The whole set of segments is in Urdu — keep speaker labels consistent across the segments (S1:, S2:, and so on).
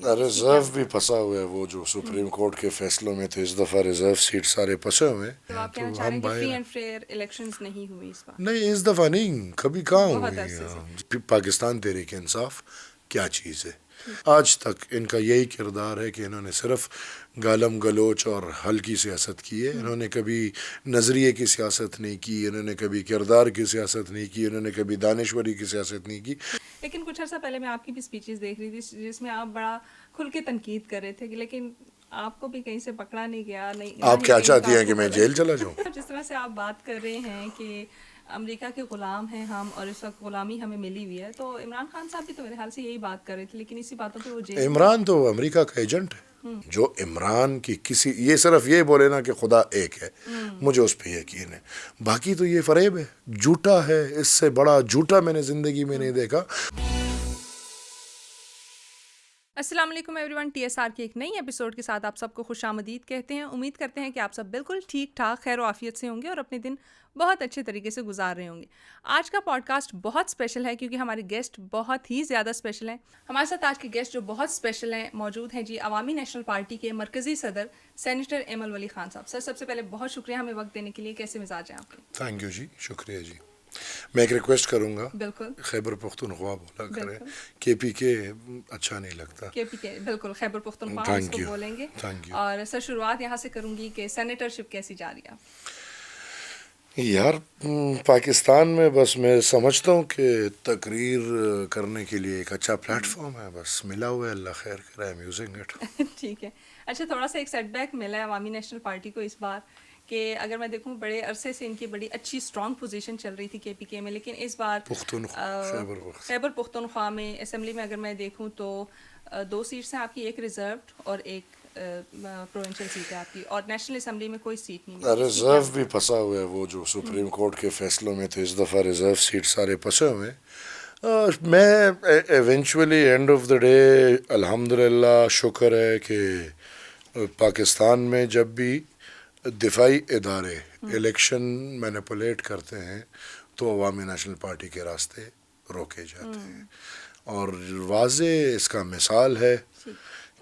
S1: ریزرو بھی پھنسا ہوا ہے، وہ جو سپریم کورٹ کے فیصلوں میں تھے اس دفعہ ریزرو سیٹ سارے پھنسے ہوئے
S2: تو
S1: ہیں،
S2: آپ
S1: تو
S2: کہنا چاہ رہے
S1: ہم
S2: ہیں کہ
S1: باہر
S2: فری اینڈ فیئر الیکشنز نہیں ہوئی اس بار؟
S1: نہیں، اس دفعہ نہیں، کبھی کہاں
S2: بہت
S1: ہوئی
S2: عرصے سے۔
S1: پاکستان تحریک انصاف کیا چیز ہے؟ آج تک ان کا یہی کردار ہے کہ انہوں نے صرف گالم گلوچ اور ہلکی سیاست کی ہے، انہوں نے کبھی نظریے کی سیاست نہیں کی، انہوں نے کبھی کردار کی سیاست نہیں کی، انہوں نے کبھی دانشوری کی سیاست نہیں کی۔
S2: لیکن کچھ عرصہ پہلے میں آپ کی بھی اسپیچز دیکھ رہی تھی جس میں آپ بڑا کھل کے تنقید کر رہے تھے، لیکن آپ کو بھی کہیں سے پکڑا نہیں گیا، نہیں
S1: آپ کیا چاہتی ہیں کہ میں جیل چلا جاؤں؟
S2: جس طرح سے آپ بات کر رہے ہیں کہ امریکہ کے غلام ہیں ہم اور اس وقت غلامی ہمیں ملی ہوئی ہے، تو عمران خان صاحب بھی تو میرے خیال سے یہی بات کر رہے تھے، لیکن اسی باتوں پہ وہ جیل۔
S1: عمران تو امریکہ کا ایجنٹ ہے، جو عمران کی کسی یہ صرف یہ بولے نا کہ خدا ایک ہے، مجھے اس پہ یقین ہے، باقی تو یہ فریب ہے، جھوٹا ہے، اس سے بڑا جھوٹا میں نے زندگی میں نہیں دیکھا۔
S2: السلام علیکم every one, T S R کی ایک نئی ایپیسوڈ کے ساتھ آپ سب کو خوش آمدید کہتے ہیں۔ امید کرتے ہیں کہ آپ سب بالکل ٹھیک ٹھاک خیر و عافیت سے ہوں گے اور اپنے دن بہت اچھے طریقے سے گزار رہے ہوں گے۔ آج کا پوڈ کاسٹ بہت اسپیشل ہے کیونکہ ہمارے گیسٹ بہت ہی زیادہ اسپیشل ہیں۔ ہمارے ساتھ آج کے گیسٹ جو بہت اسپیشل ہیں موجود ہیں جی عوامی نیشنل پارٹی کے مرکزی صدر سینیٹر ایمل ولی خان صاحب۔ سر، سب سے پہلے بہت شکریہ ہمیں وقت دینے کے لیے، کیسے مزاج ہیں آپ کے؟
S1: تھینک یو جی، شکریہ جی۔ میں ایک ریکویسٹ کروں گا،
S2: بالکل
S1: خیبر پختونخوا بولا کریں،
S2: بالکل،
S1: کے پی کے اچھا نہیں لگتا۔
S2: کے پی کے بالکل خیبر پختونخوا ہم اس
S1: تھینک
S2: کو
S1: یو،
S2: بولیں گے۔
S1: Thank you.
S2: اور سر شروعات یہاں سے کروں گی کہ سینیٹرشپ کیسی جا رہی ہے؟
S1: یار پاکستان میں بس میں سمجھتا ہوں کہ تقریر کرنے کے لیے ایک اچھا پلیٹ فارم ہے، بس ملا ہوا ہے، اللہ خیر کرے، آئی ایم یوزنگ اٹ۔
S2: ٹھیک ہے، اچھا تھوڑا سا ایک سیٹ بیک ملا ہے عوامی نیشنل پارٹی کو اس بار، کہ اگر میں دیکھوں بڑے عرصے سے ان کی بڑی اچھی اسٹرانگ پوزیشن چل رہی تھی کے پی کے میں، لیکن اس بار خیبر پختونخوا میں اسمبلی میں اگر میں دیکھوں تو 2 سیٹس ہیں آپ کی، ایک ریزروڈ اور ایک پروونشل سیٹ ہے آپ کی، اور نیشنل اسمبلی میں کوئی سیٹ نہیں۔
S1: ریزرو بھی پھنسا ہوا ہے، وہ جو سپریم کورٹ کے فیصلوں میں تھے اس دفعہ ریزرو سیٹ سارے پھنسے ہوئے ہیں۔ میں eventually and of the day الحمدللہ شکر ہے کہ پاکستان میں جب بھی دفاعی ادارے الیکشن مینیپولیٹ کرتے ہیں تو عوامی نیشنل پارٹی کے راستے روکے جاتے ہیں، اور واضح اس کا مثال ہے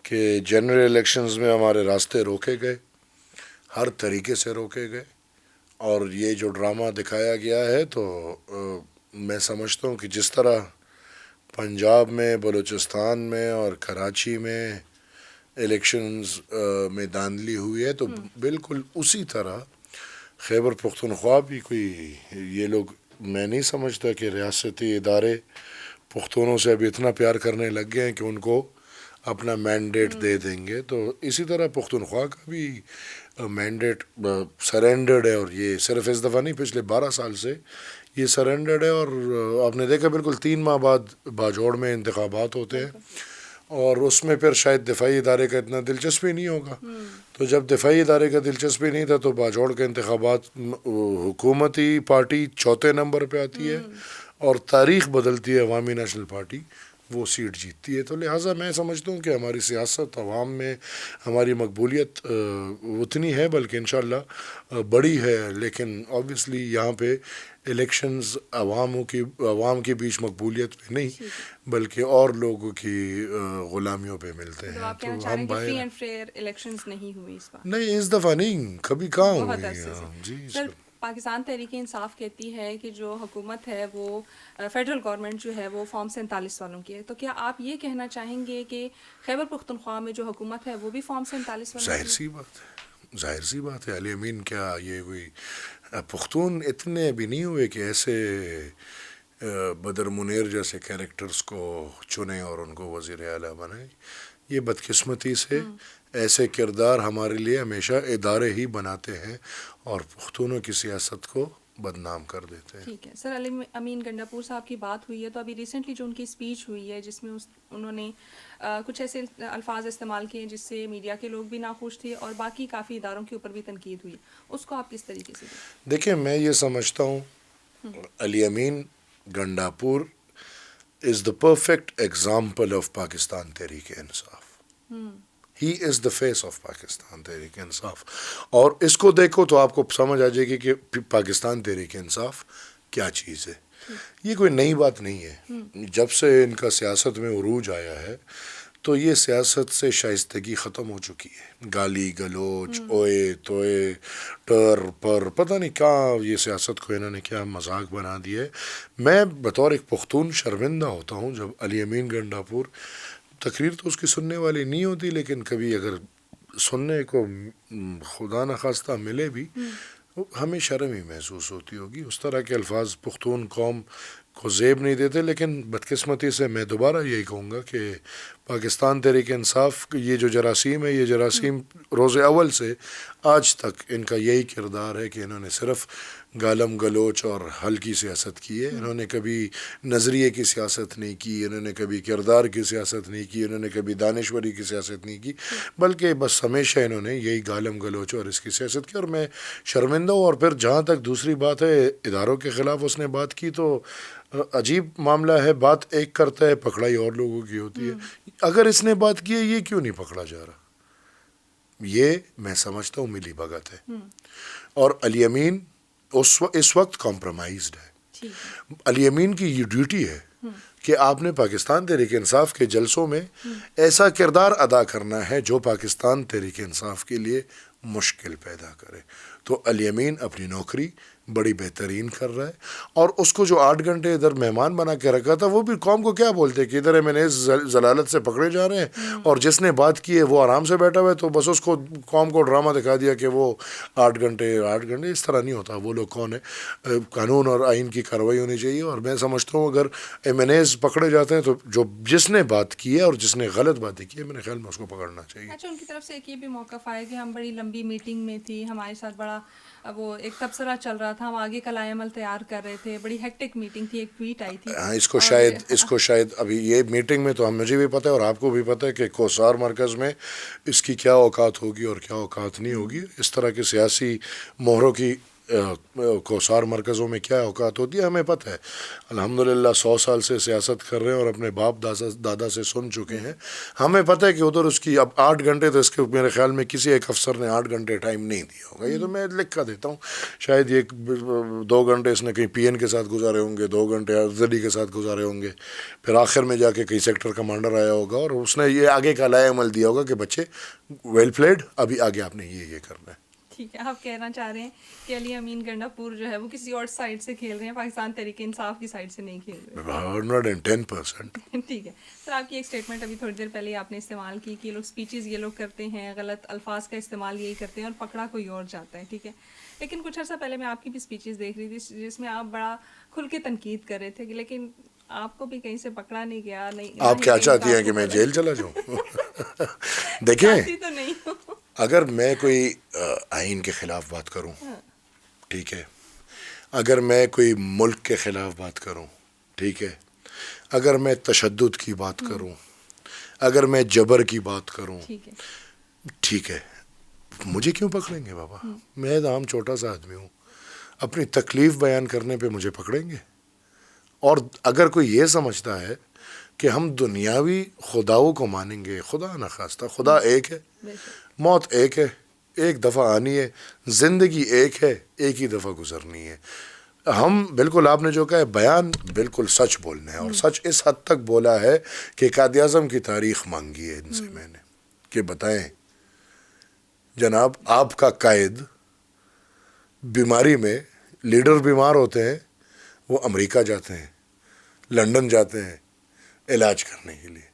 S1: کہ جنرل الیکشنز میں ہمارے راستے روکے گئے، ہر طریقے سے روکے گئے، اور یہ جو ڈرامہ دکھایا گیا ہے تو میں سمجھتا ہوں کہ جس طرح پنجاب میں، بلوچستان میں اور کراچی میں الیکشنز میں دھاندلی ہوئی ہے، تو بالکل اسی طرح خیبر پختونخوا بھی کوئی، یہ لوگ میں نہیں سمجھتا کہ ریاستی ادارے پختونوں سے ابھی اتنا پیار کرنے لگ گئے ہیں کہ ان کو اپنا مینڈیٹ دے دیں گے، تو اسی طرح پختونخوا کا بھی مینڈیٹ سرینڈرڈ ہے، اور یہ صرف اس دفعہ نہیں، پچھلے 12 سال سے یہ سرینڈرڈ ہے، اور آپ نے دیکھا بالکل 3 ماہ بعد باجوڑ میں انتخابات ہوتے ہیں، اور اس میں پھر شاید دفاعی ادارے کا اتنا دلچسپی نہیں ہوگا، تو جب دفاعی ادارے کا دلچسپی نہیں تھا تو باجوڑ کے انتخابات حکومتی پارٹی 4 نمبر پہ آتی ہے، اور تاریخ بدلتی ہے، عوامی نیشنل پارٹی وہ سیٹ جیتتی ہے، تو لہٰذا میں سمجھتا ہوں کہ ہماری سیاست عوام میں ہماری مقبولیت اتنی ہے، بلکہ انشاءاللہ بڑی ہے، لیکن آبویسلی یہاں پہ الیکشنز عوام کے بیچ مقبولیت پہ نہیں بلکہ اور لوگوں کی غلامیوں پہ ملتے ہیں،
S2: آپ کہنا
S1: تو
S2: چاہ رہے
S1: ہم
S2: ہیں کہ
S1: باہر
S2: فری اینڈ فیئر الیکشنز نہیں ہوئی اس بار؟
S1: نہیں، اس دفعہ نہیں، کبھی کہاں
S2: بہت
S1: ہوئی
S2: عرصے سے۔
S1: جی۔
S2: سر، پاکستان تحریک انصاف کہتی ہے کہ جو حکومت ہے وہ فیڈرل گورنمنٹ جو ہے وہ فارم 47 والوں کی ہے، تو کیا آپ یہ کہنا چاہیں گے کہ خیبر پختونخوا میں جو حکومت ہے وہ بھی فارم 47 والوں کی؟
S1: ظاہر سی بات ہے، علی امین کیا یہ کوئی پختون اتنے بھی نہیں ہوئے کہ ایسے بدر منیر جیسے کیریکٹرز کو چنیں اور ان کو وزیر اعلیٰ بنائیں، یہ بدقسمتی سے ایسے کردار ہمارے لیے ہمیشہ ادارے ہی بناتے ہیں اور پختونوں کی سیاست کو بدنام کر دیتے ہیں۔
S2: ٹھیک ہے سر، علی امین گنڈاپور صاحب کی بات ہوئی ہے، تو ابھی ریسنٹلی جو ان کی اسپیچ ہوئی ہے جس میں انہوں نے کچھ ایسے الفاظ استعمال کیے جس سے میڈیا کے لوگ بھی ناخوش تھے اور باقی کافی اداروں کے اوپر بھی تنقید ہوئی، اس کو آپ کس طریقے سے
S1: دیکھیں، میں یہ سمجھتا ہوں علی امین Gandapur is the perfect example of Pakistan Tehreek Insaf. He is the face of Pakistan Tehreek Insaf, اور اس کو دیکھو تو آپ کو سمجھ آ جائے گی کہ پاکستان تحریک انصاف کیا چیز ہے۔ یہ کوئی نئی بات نہیں ہے، جب سے ان کا سیاست میں عروج آیا ہے تو یہ سیاست سے شائستگی ختم ہو چکی ہے. گالی گلوچ اوئے توئے ٹر پر پتہ نہیں کہاں یہ سیاست کو انہوں نے کیا مذاق بنا دیا ہے. میں بطور ایک پختون شرمندہ ہوتا ہوں جب علی امین گنڈا پور تقریر تو اس کی سننے والی نہیں ہوتی، لیکن کبھی اگر سننے کو خدا نخواستہ ملے بھی ہمیں شرم ہی محسوس ہوتی ہوگی. اس طرح کے الفاظ پختون قوم کو زیب نہیں دیتے. لیکن بدقسمتی سے میں دوبارہ یہی کہوں گا کہ پاکستان تحریک انصاف یہ جو جراثیم ہے، یہ جراثیم روز اول سے آج تک ان کا یہی کردار ہے کہ انہوں نے صرف گالم گلوچ اور ہلکی سیاست کی ہے. انہوں نے کبھی نظریے کی سیاست نہیں کی، انہوں نے کبھی کردار کی سیاست نہیں کی، انہوں نے کبھی دانشوری کی سیاست نہیں کی، بلکہ بس ہمیشہ انہوں نے یہی گالم گلوچ اور اس کی سیاست کی. اور میں شرمندہ ہوں. اور پھر جہاں تک دوسری بات ہے اداروں کے خلاف اس نے بات کی تو عجیب معاملہ ہے. بات ایک کرتا ہے، پکڑائی اور لوگوں کی ہوتی ہے. اگر اس نے بات کی ہے یہ کیوں نہیں پکڑا جا رہا؟ یہ میں سمجھتا ہوں ملی بھگت ہے. اور علی امین اس وقت کمپرومائزڈ ہے. علی امین کی یہ ڈیوٹی ہے کہ آپ نے پاکستان تحریک انصاف کے جلسوں میں ایسا کردار ادا کرنا ہے جو پاکستان تحریک انصاف کے لیے مشکل پیدا کرے. تو علی امین اپنی نوکری بڑی بہترین کر رہا ہے. اور اس کو جو 8 گھنٹے ادھر مہمان بنا کے رکھا تھا، وہ بھی قوم کو کیا بولتے کہ ادھر میں نے ضلالت سے پکڑے جا رہے ہیں، اور جس نے بات کی ہے وہ آرام سے بیٹھا ہوا ہے، تو بس اس کو قوم کو ڈرامہ دکھا دیا کہ وہ 8 گھنٹے. اس طرح نہیں ہوتا. وہ لوگ کون ہیں؟ قانون اور آئین کی کارروائی ہونی چاہیے. اور میں سمجھتا ہوں اگر MNAs پکڑے جاتے ہیں تو جس نے بات کی ہے اور جس نے غلط باتیں کی ہے، میرے خیال میں اس کو پکڑنا چاہیے.
S2: اچھا، ان کی طرف سے ایک یہ بھی موقف آیا کہ ہم بڑی لمبی میٹنگ میں تھی، ہمارے ساتھ بڑا وہ ایک تبصرہ چل رہا تھا، ہم آگے کا لائحہ عمل تیار کر رہے تھے، بڑی ہیکٹک میٹنگ تھی، ایک ٹویٹ آئی تھی.
S1: ہاں، اس کو شاید ابھی یہ میٹنگ میں تو مجھے بھی پتہ ہے اور آپ کو بھی پتہ ہے کہ کوثار مرکز میں اس کی کیا اوقات ہوگی اور کیا اوقات نہیں ہوگی. اس طرح کے سیاسی مہروں کی کوثار مرکزوں میں کیا اوقات ہوتی ہے ہمیں پتہ ہے. الحمدللہ 100 سال سے سیاست کر رہے ہیں اور اپنے باپ دادا سے سن چکے ہیں. ہمیں پتہ ہے کہ ادھر اس کی اب 8 گھنٹے تو اس کے میرے خیال میں کسی ایک افسر نے 8 گھنٹے ٹائم نہیں دیا ہوگا. یہ تو میں لکھ کر دیتا ہوں. شاید یہ 2 گھنٹے اس نے کہیں PN کے ساتھ گزارے ہوں گے، 2 گھنٹے افضلی کے ساتھ گزارے ہوں گے، پھر آخر میں جا کے کہیں سیکٹر کمانڈر آیا ہوگا اور اس نے یہ آگے کا لائحہ عمل دیا ہوگا کہ بچے ویل پلیڈ، ابھی آگے آپ نے یہ کرنا ہے.
S2: ٹھیک ہے، آپ کہنا چاہ رہے ہیں کہ علی امین گنڈا پور جو ہے وہ کسی اور سائڈ سے کھیل رہے ہیں، پاکستان تحریک انصاف کی سائڈ سے نہیں کھیل رہے.
S1: 110%.
S2: ٹھیک ہے سر، آپ کی ایک اسٹیٹمنٹ ابھی تھوڑی دیر پہلے آپ نے استعمال کی کہ لوگ اسپیچز یہ لوگ کرتے ہیں، غلط الفاظ کا استعمال یہی کرتے ہیں اور پکڑا کوئی اور جاتا ہے. ٹھیک ہے، لیکن کچھ عرصہ پہلے میں آپ کی بھی اسپیچز دیکھ رہی تھی جس میں آپ بڑا کھل کے تنقید کر رہے تھے، لیکن آپ کو بھی کہیں سے پکڑا نہیں گیا. نہیں،
S1: آپ کیا چاہتی ہیں کہ میں جیل چلا جاؤں؟ دیکھیں،
S2: تو نہیں
S1: اگر میں کوئی آئین کے خلاف بات کروں، ٹھیک ہے، اگر میں کوئی ملک کے خلاف بات کروں، ٹھیک ہے، اگر میں تشدد کی بات کروں، اگر میں جبر کی بات کروں، ٹھیک ہے، مجھے کیوں پکڑیں گے بابا؟ میں عام چھوٹا سا آدمی ہوں. اپنی تکلیف بیان کرنے پہ مجھے پکڑیں گے؟ اور اگر کوئی یہ سمجھتا ہے کہ ہم دنیاوی خداؤں کو مانیں گے، خدا نخواستہ خدا ایک ہے، موت ایک ہے، ایک دفعہ آنی ہے، زندگی ایک ہے، ایک ہی دفعہ گزرنی ہے. ہم بالکل آپ نے جو کہا ہے بیان بالکل سچ بولنا ہے، اور سچ اس حد تک بولا ہے کہ قائد اعظم کی تاریخ مانگی ہے ان سے میں نے کہ بتائیں جناب، آپ کا قائد بیماری میں، لیڈر بیمار ہوتے ہیں وہ امریکہ جاتے ہیں، لنڈن جاتے ہیں علاج کرنے کے لیے.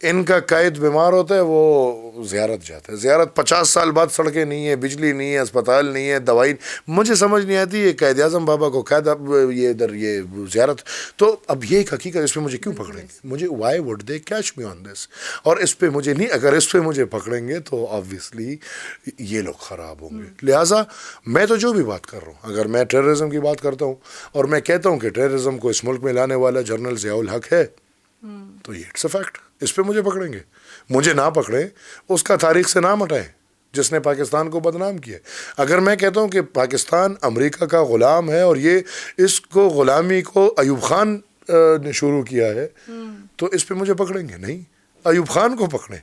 S1: ان کا قائد بیمار ہوتا ہے وہ زیارت جاتا ہے. زیارت 50 سال بعد، سڑکیں نہیں ہیں، بجلی نہیں ہے، اسپتال نہیں ہے، دوائی. مجھے سمجھ نہیں آتی یہ قائد اعظم بابا کو قائد یہ ادھر یہ زیارت. تو اب یہ ایک حقیقت، اس پہ مجھے کیوں پکڑیں گے؟ مجھے وائی وڈ دے کیچ می آن دس؟ اور اس پہ مجھے نہیں، اگر اس پہ مجھے پکڑیں گے تو آبویسلی یہ لوگ خراب ہوں گے. لہٰذا میں تو جو بھی بات کر رہا ہوں، اگر میں ٹیررزم کی بات کرتا ہوں اور میں کہتا ہوں کہ ٹیررزم کو اس ملک میں لانے والا جنرل ضیاء الحق ہے، تو یہ اٹس اے فیکٹ. اس پہ مجھے پکڑیں گے. مجھے نہ پکڑیں، اس کا تاریخ سے نام ہٹائیں جس نے پاکستان کو بدنام کیا. اگر میں کہتا ہوں کہ پاکستان امریکہ کا غلام ہے اور یہ اس کو غلامی کو ایوب خان نے شروع کیا ہے، تو اس پہ مجھے پکڑیں گے؟ نہیں، ایوب خان کو پکڑیں.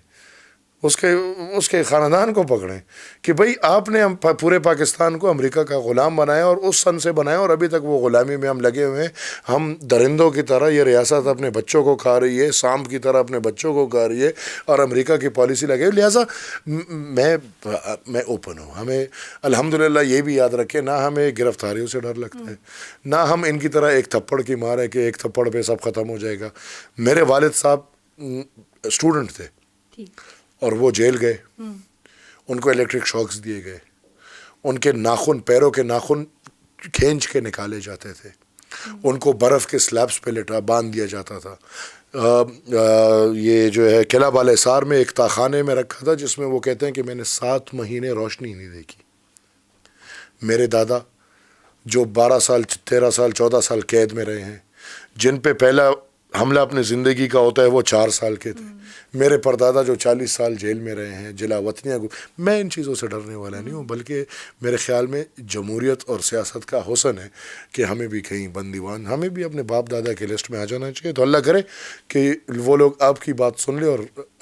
S1: اس کے خاندان کو پکڑیں کہ بھئی آپ نے پورے پاکستان کو امریکہ کا غلام بنایا اور اس سن سے بنایا اور ابھی تک وہ غلامی میں ہم لگے ہوئے ہیں. ہم درندوں کی طرح یہ ریاست اپنے بچوں کو کھا رہی ہے, سانپ کی طرح اپنے بچوں کو کھا رہی ہے اور امریکہ کی پالیسی لگے. لہٰذا میں اوپن ہوں. ہمیں الحمدللہ یہ بھی یاد رکھے نہ ہمیں گرفتاریوں سے ڈر لگتا ہے, نہ ہم ان کی طرح ایک تھپڑ کی مار ہے کہ ایک تھپڑ پہ سب ختم ہو جائے گا. میرے والد صاحب اسٹوڈنٹ تھے اور وہ جیل گئے, ان کو الیکٹرک شاکس دیے گئے, ان کے ناخن, پیروں کے ناخن کھینچ کے نکالے جاتے تھے, ان کو برف کے سلیبس پہ باندھ دیا جاتا تھا. یہ جو ہے قلعہ بالِ حصار میں ایک تاخانے میں رکھا تھا جس میں وہ کہتے ہیں کہ میں نے 7 مہینے روشنی نہیں دیکھی. میرے دادا جو 12 سال 13 سال 14 سال قید میں رہے ہیں, جن پہ پہلا حملہ اپنے زندگی کا ہوتا ہے وہ 4 سال کے تھے. میرے پردادا جو 40 سال جیل میں رہے ہیں, جلا وطنیاں. میں ان چیزوں سے ڈرنے والا نہیں ہوں, بلکہ میرے خیال میں جمہوریت اور سیاست کا حسن ہے کہ ہمیں بھی کہیں بندیوان, ہمیں بھی اپنے باپ دادا کے لسٹ میں آ جانا چاہیے. تو اللہ کرے کہ وہ لوگ آپ کی بات سن لیں اور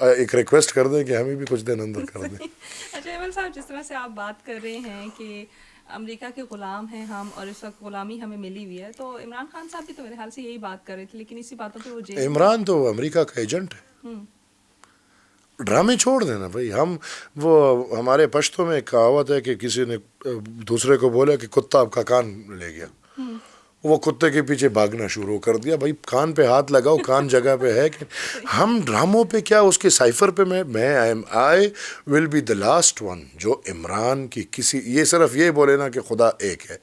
S1: ایک ریکویسٹ کر دیں کہ ہمیں بھی کچھ دن اندر کر دیں.
S2: اچھا ایمل صاحب, جس طرح سے آپ بات کر رہے ہیں کہ امریکہ کے غلام ہیں ہم اور اس وقت غلامی ہمیں ملی ہوئی ہے, تو عمران خان صاحب بھی تو میرے خیال سے یہی بات کر رہے تھے, لیکن اسی باتوں پہ وہ جیل.
S1: عمران تو امریکہ کا ایجنٹ ہے. ڈرامے چھوڑ دینا بھائی. وہ ہمارے پشتوں میں ایک کہاوت ہے کہ کسی نے دوسرے کو بولا کہ کتا آپ کا کان لے گیا, وہ کتے کے پیچھے بھاگنا شروع کر دیا. بھائی کان پہ ہاتھ لگاؤ, کان جگہ پہ ہے کہ ہم ڈراموں پہ کیا, اس کے سائفر پہ میں I will be the last one جو عمران کی کسی یہ صرف یہ بولے نا کہ خدا ایک ہے,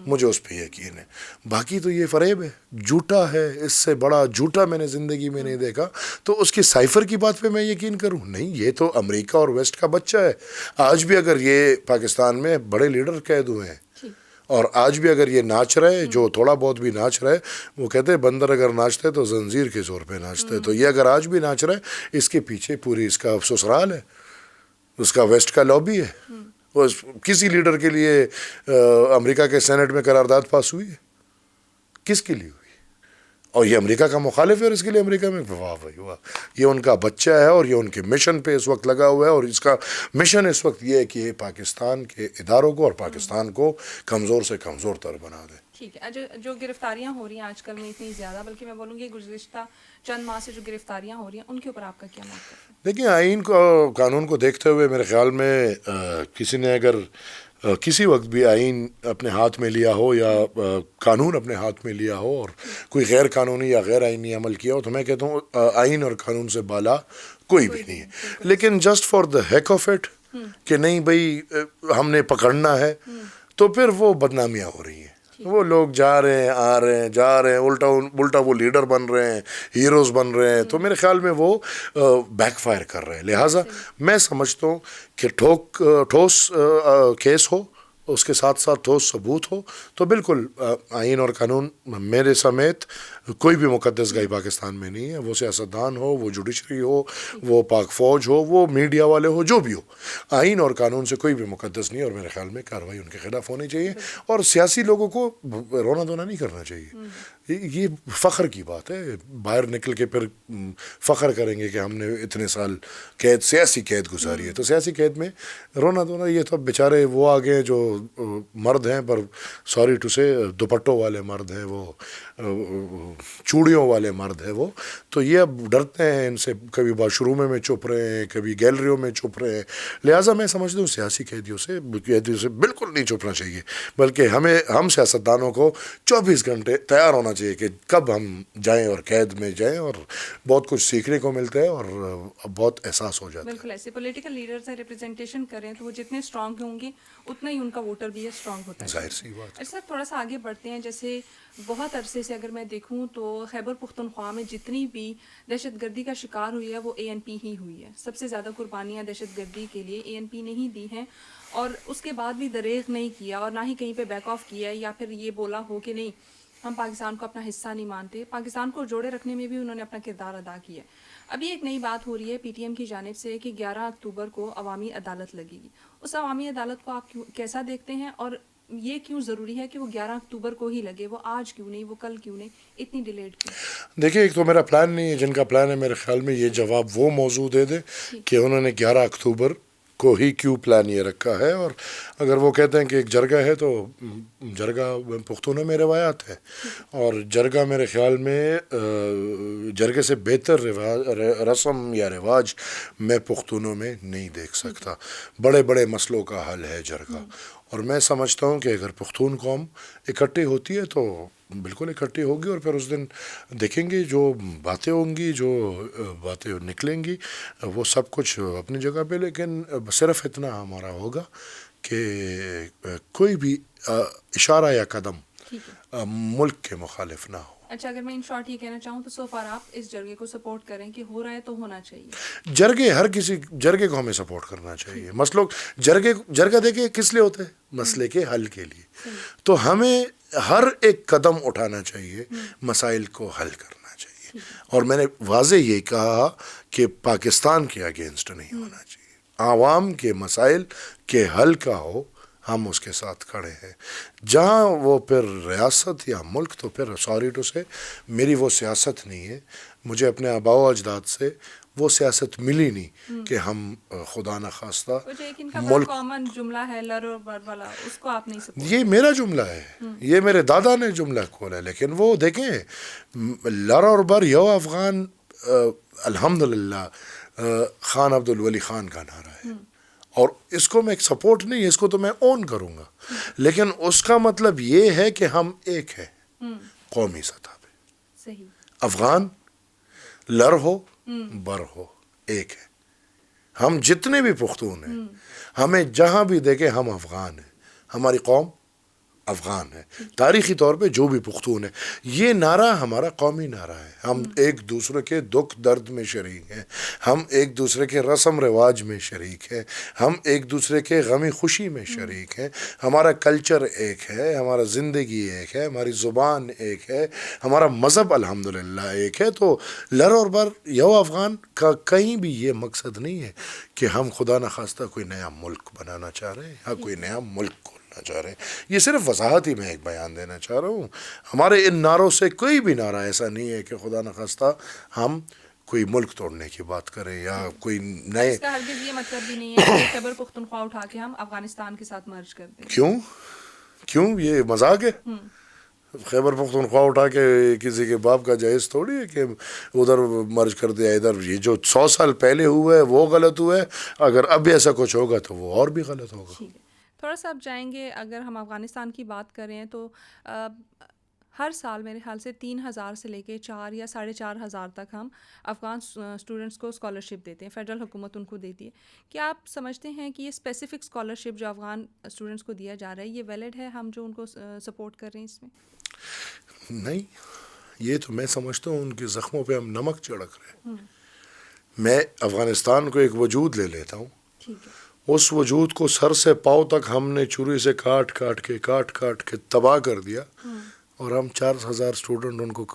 S1: مجھے اس پہ یقین ہے. باقی تو یہ فریب ہے, جھوٹا ہے, اس سے بڑا جھوٹا میں نے زندگی میں نہیں دیکھا. تو اس کی سائفر کی بات پہ میں یقین کروں نہیں, یہ تو امریکہ اور ویسٹ کا بچہ ہے. آج بھی اگر یہ پاکستان میں بڑے لیڈر قید ہوئے ہیں اور آج بھی اگر یہ ناچ رہے, جو تھوڑا بہت بھی ناچ رہے, وہ کہتے ہیں بندر اگر ناچتے تو زنجیر کے زور پہ ناچتے. تو یہ اگر آج بھی ناچ رہے, اس کے پیچھے پوری اس کا سسرال ہے, اس کا ویسٹ کا لابی ہے. وہ کسی لیڈر کے لیے امریکہ کے سینٹ میں قرارداد پاس ہوئی ہے, کس کے لیے ہوئی؟ اور یہ امریکہ کا مخالف ہے اور اس کے لیے امریکہ میں واہ بھائی واہ, یہ ان کا بچہ ہے اور یہ ان کے مشن پہ اس وقت لگا ہوا ہے. اور اس کا مشن اس وقت یہ ہے کہ یہ پاکستان کے اداروں کو اور پاکستان کو کمزور سے کمزور تر بنا دے.
S2: ٹھیک ہے. جو گرفتاریاں ہو رہی ہیں آج کل میں اتنی زیادہ, بلکہ میں بولوں گی گزشتہ چند ماہ سے جو گرفتاریاں ہو رہی ہیں, ان کے اوپر آپ کا کیا موقف ہے؟
S1: دیکھیں, آئین کو, قانون کو دیکھتے ہوئے میرے خیال میں کسی نے اگر کسی وقت بھی آئین اپنے ہاتھ میں لیا ہو یا قانون اپنے ہاتھ میں لیا ہو اور کوئی غیر قانونی یا غیر آئینی عمل کیا ہو, تو میں کہتا ہوں آئین اور قانون سے بالا کوئی بھی نہیں ہے. لیکن just for the heck of it کہ نہیں بھائی ہم نے پکڑنا ہے, تو پھر وہ بدنامیاں ہو رہی ہیں. وہ لوگ جا رہے ہیں, آ رہے ہیں, جا رہے ہیں, الٹا وہ لیڈر بن رہے ہیں, ہیروز بن رہے ہیں. تو میرے خیال میں وہ بیک فائر کر رہے ہیں. لہٰذا میں سمجھتا ہوں کہ ٹھوس کیس ہو, اس کے ساتھ ساتھ ٹھوس ثبوت ہو, تو بالکل آئین اور قانون میرے سمیت کوئی بھی مقدس گاہی پاکستان میں نہیں ہے. وہ سیاستدان ہو, وہ جوڈیشری ہو, وہ پاک فوج ہو, وہ میڈیا والے ہو, جو بھی ہو, آئین اور قانون سے کوئی بھی مقدس نہیں ہے. اور میرے خیال میں کارروائی ان کے خلاف ہونی چاہیے. اور سیاسی لوگوں کو رونا دھونا نہیں کرنا چاہیے. یہ فخر کی بات ہے, باہر نکل کے پھر فخر کریں گے کہ ہم نے اتنے سال قید, سیاسی قید گزاری ہے. تو سیاسی قید میں رونا دھونا, یہ تو بیچارے وہ آگے ہیں جو مرد ہیں, پر سوری ٹو سے دوپٹوں والے مرد ہیں, وہ چوڑیوں والے مرد ہیں وہ. تو یہ اب ڈرتے ہیں ان سے, کبھی واش روموں میں چھپ رہے ہیں, کبھی گیلریوں میں چھپ رہے ہیں. لہٰذا میں سمجھتا ہوں سیاسی قیدیوں سے بالکل نہیں چھپنا چاہیے, بلکہ ہم سیاستدانوں کو 24 گھنٹے تیار ہونا چاہیے کہ کب ہم جائیں اور قید میں جائیں, اور بہت کچھ سیکھنے کو ملتا ہے اور بہت احساس ہو جاتا ہے.
S2: بالکل ایسے پولیٹیکل لیڈرز ہیں, ریپرزنٹیشن کریں تو وہ جتنے اسٹرانگ ہوں گے اتنا ہی ان کا ووٹر بھی اسٹرانگ ہوتا ہے.
S1: ظاہر سی بات ہے.
S2: اچھا تھوڑا سا آگے بڑھتے ہیں. جیسے بہت عرصے سے اگر میں دیکھوں تو خیبر پختونخوا میں جتنی بھی دہشت گردی کا شکار ہوئی ہے وہ ANP ہی ہوئی ہے. سب سے زیادہ قربانیاں دہشت گردی کے لیے ANP نے ہی دی ہیں, اور اس کے بعد بھی دریغ نہیں کیا اور نہ ہی کہیں پہ بیک آف کیا یا پھر یہ بولا ہو کہ نہیں ہم پاکستان کو اپنا حصہ نہیں مانتے. پاکستان کو جوڑے رکھنے میں بھی انہوں نے اپنا کردار ادا کیا ہے. ابھی ایک نئی بات ہو رہی ہے PTM کی جانب سے کہ 11 اکتوبر کو عوامی عدالت لگے گی. اس عوامی عدالت کو آپ کیسا دیکھتے ہیں, اور یہ کیوں ضروری ہے کہ وہ 11 اکتوبر کو ہی لگے؟ وہ آج کیوں نہیں، وہ کل کیوں نہیں، اتنی ڈیلیڈ کیوں؟
S1: دیکھیے ایک تو میرا پلان نہیں ہے، جن کا پلان ہے میرے خیال میں یہ جواب وہ موضوع دے دے کہ انہوں نے 11 اکتوبر کو ہی کیوں پلان یہ رکھا ہے. اور اگر وہ کہتے ہیں کہ ایک جرگہ ہے تو جرگہ پختونوں میں روایات ہے، اور جرگہ میرے خیال میں جرگے سے بہتر رسم یا رواج میں پختونوں میں نہیں دیکھ سکتا. بڑے بڑے مسئلوں کا حل ہے جرگہ، اور میں سمجھتا ہوں کہ اگر پختون قوم اکٹھی ہوتی ہے تو بالکل اکٹھی ہوگی، اور پھر اس دن دیکھیں گے جو باتیں ہوں گی، جو باتیں نکلیں گی، وہ سب کچھ اپنی جگہ پہ. لیکن صرف اتنا ہمارا ہوگا کہ کوئی بھی اشارہ یا قدم ملک کے مخالف نہ ہو.
S2: اچھا، اگر میں ان شارٹ یہ کہنا چاہوں تو سو فار آپ اس جرگے کو سپورٹ کریں کہ ہو رہا ہے تو ہونا چاہیے.
S1: جرگے ہر کسی جرگے کو ہمیں سپورٹ کرنا چاہیے. مسئلوں جرگہ دیکھیں کس لیے ہوتے ہیں؟ مسئلے کے حل کے لیے. تو ہمیں ہر ایک قدم اٹھانا چاہیے، مسائل کو حل کرنا چاہیے. اور میں نے واضح یہ کہا کہ پاکستان کے اگینسٹ نہیں ہونا چاہیے، عوام کے مسائل کے حل کا ہو، ہم اس کے ساتھ کھڑے ہیں. جہاں وہ پھر ریاست یا ملک، تو پھر سوری ٹو سے میری وہ سیاست نہیں ہے. مجھے اپنے آباء و اجداد سے وہ سیاست ملی نہیں کہ ہم خدا نخواستہ
S2: ملک کامن جملہ ہے لر اور بر والا، اس کو آپ نہیں سپورٹ.
S1: یہ میرا جملہ ہے، یہ میرے دادا نے جملہ کھولا ہے. لیکن وہ دیکھیں لر اور بر یو افغان الحمدللہ خان عبد الولی خان کا نعرہ ہے، اور اس کو میں ایک سپورٹ نہیں، اس کو تو میں اون کروں گا. لیکن اس کا مطلب یہ ہے کہ ہم ایک ہیں قومی سطح پہ.
S2: صحیح.
S1: افغان لر ہو بر ہو ایک ہے. ہم جتنے بھی پختون ہیں، ہمیں جہاں بھی دیکھیں ہم افغان ہیں، ہماری قوم افغان ہے. تاریخی طور پہ جو بھی پختون ہے، یہ نعرہ ہمارا قومی نعرہ ہے. ہم ایک دوسرے کے دکھ درد میں شریک ہیں، ہم ایک دوسرے کے رسم رواج میں شریک ہیں، ہم ایک دوسرے کے غمی خوشی میں شریک ہیں. ہمارا کلچر ایک ہے، ہمارا زندگی ایک ہے، ہماری زبان ایک ہے، ہمارا مذہب الحمدللہ ایک ہے. تو لر اور بر یو افغان کا کہیں بھی یہ مقصد نہیں ہے کہ ہم خدا نخواستہ کوئی نیا ملک بنانا چاہ رہے ہیں یا کوئی نیا ملک کھولنا چاہ رہے ہیں. یہ صرف وضاحت ہی میں ایک بیان دینا چاہ رہا ہوں. ہمارے ان نعروں سے کوئی بھی نعرہ ایسا نہیں ہے کہ خدا نخواستہ ہم کوئی ملک توڑنے کی بات کریں یا کوئی نئے.
S2: اس کا ہرگز یہ مطلب بھی نہیں ہے کہ خیبر پختونخوا اٹھا کے ہم افغانستان کے ساتھ مرج کر دیں.
S1: کیوں یہ مذاق ہے؟ خیبر پختونخوا اٹھا کے کسی کے باپ کا جہیز تھوڑی ہے کہ ادھر مرج کر دیا ادھر. یہ جو 100 سال پہلے ہوا ہے وہ غلط ہوا ہے، اگر اب ایسا کچھ ہوگا تو وہ اور بھی غلط ہوگا.
S2: ٹھیک ہے، تھوڑا سا اب جائیں گے. اگر ہم افغانستان کی بات کریں تو ہر سال میرے خیال سے 3,000 سے لے کے 4 یا 4,500 تک ہم افغان اسٹوڈنٹس کو اسکالرشپ دیتے ہیں، فیڈرل حکومت ان کو دیتی ہے. کیا آپ سمجھتے ہیں کہ یہ اسپیسیفک اسکالرشپ جو افغان اسٹوڈنٹس کو دیا جا رہا ہے یہ ویلڈ ہے؟ ہم جو ان کو سپورٹ کر رہے ہیں اس میں
S1: نہیں. یہ تو میں سمجھتا ہوں ان کے زخموں پہ ہم نمک چھڑک رہے ہیں. میں افغانستان کو ایک وجود لے لیتا ہوں،
S2: ٹھیک ہے،
S1: اس وجود کو سر سے پاؤں تک ہم نے چھری سے کاٹ کاٹ کے تباہ کر دیا، اور ہم 4,000 اسٹوڈنٹ ان کو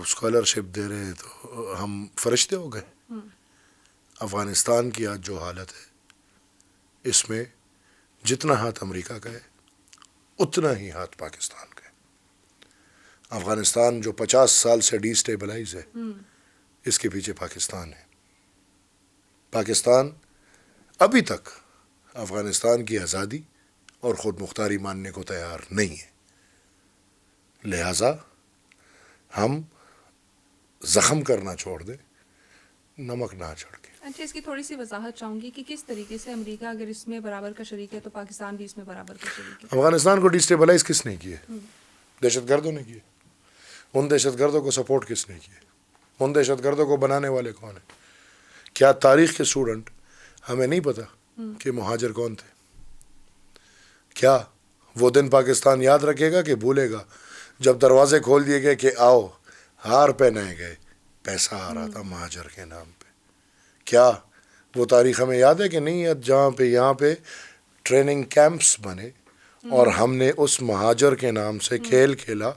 S1: اسکالرشپ دے رہے ہیں. تو ہم فرشتے ہو گئے. افغانستان کی آج جو حالت ہے، اس میں جتنا ہاتھ امریکہ کا ہے اتنا ہی ہاتھ پاکستان کا ہے. افغانستان جو 50 سال سے ڈی اسٹیبلائز ہے، اس کے پیچھے پاکستان ہے. پاکستان ابھی تک افغانستان کی آزادی اور خود مختاری ماننے کو تیار نہیں ہے. لہٰذا ہم زخم کرنا چھوڑ دیں، نمک نہ چھڑکیں.
S2: اچھا، اس کی تھوڑی سی وضاحت چاہوں گی کہ کس طریقے سے امریکہ اگر اس میں برابر کا شریک ہے تو پاکستان بھی اس میں برابر کا شریک ہے.
S1: افغانستان کو ڈی اسٹیبلائز کس نے کیے؟ دہشت گردوں نے کیے. ان دہشت گردوں کو سپورٹ کس نے کیے؟ ان دہشت گردوں کو بنانے والے کون ہیں؟ کیا تاریخ کے اسٹوڈنٹ ہمیں نہیں پتا کہ مہاجر کون تھے؟ کیا وہ دن پاکستان یاد رکھے گا کہ بھولے گا جب دروازے کھول دیے گئے کہ آؤ، ہار پہنائے گئے، پیسہ آ رہا تھا مہاجر کے نام پہ؟ کیا وہ تاریخ ہمیں یاد ہے کہ نہیں؟ جہاں پہ یہاں پہ ٹریننگ کیمپس بنے اور ہم نے اس مہاجر کے نام سے کھیل کھیلا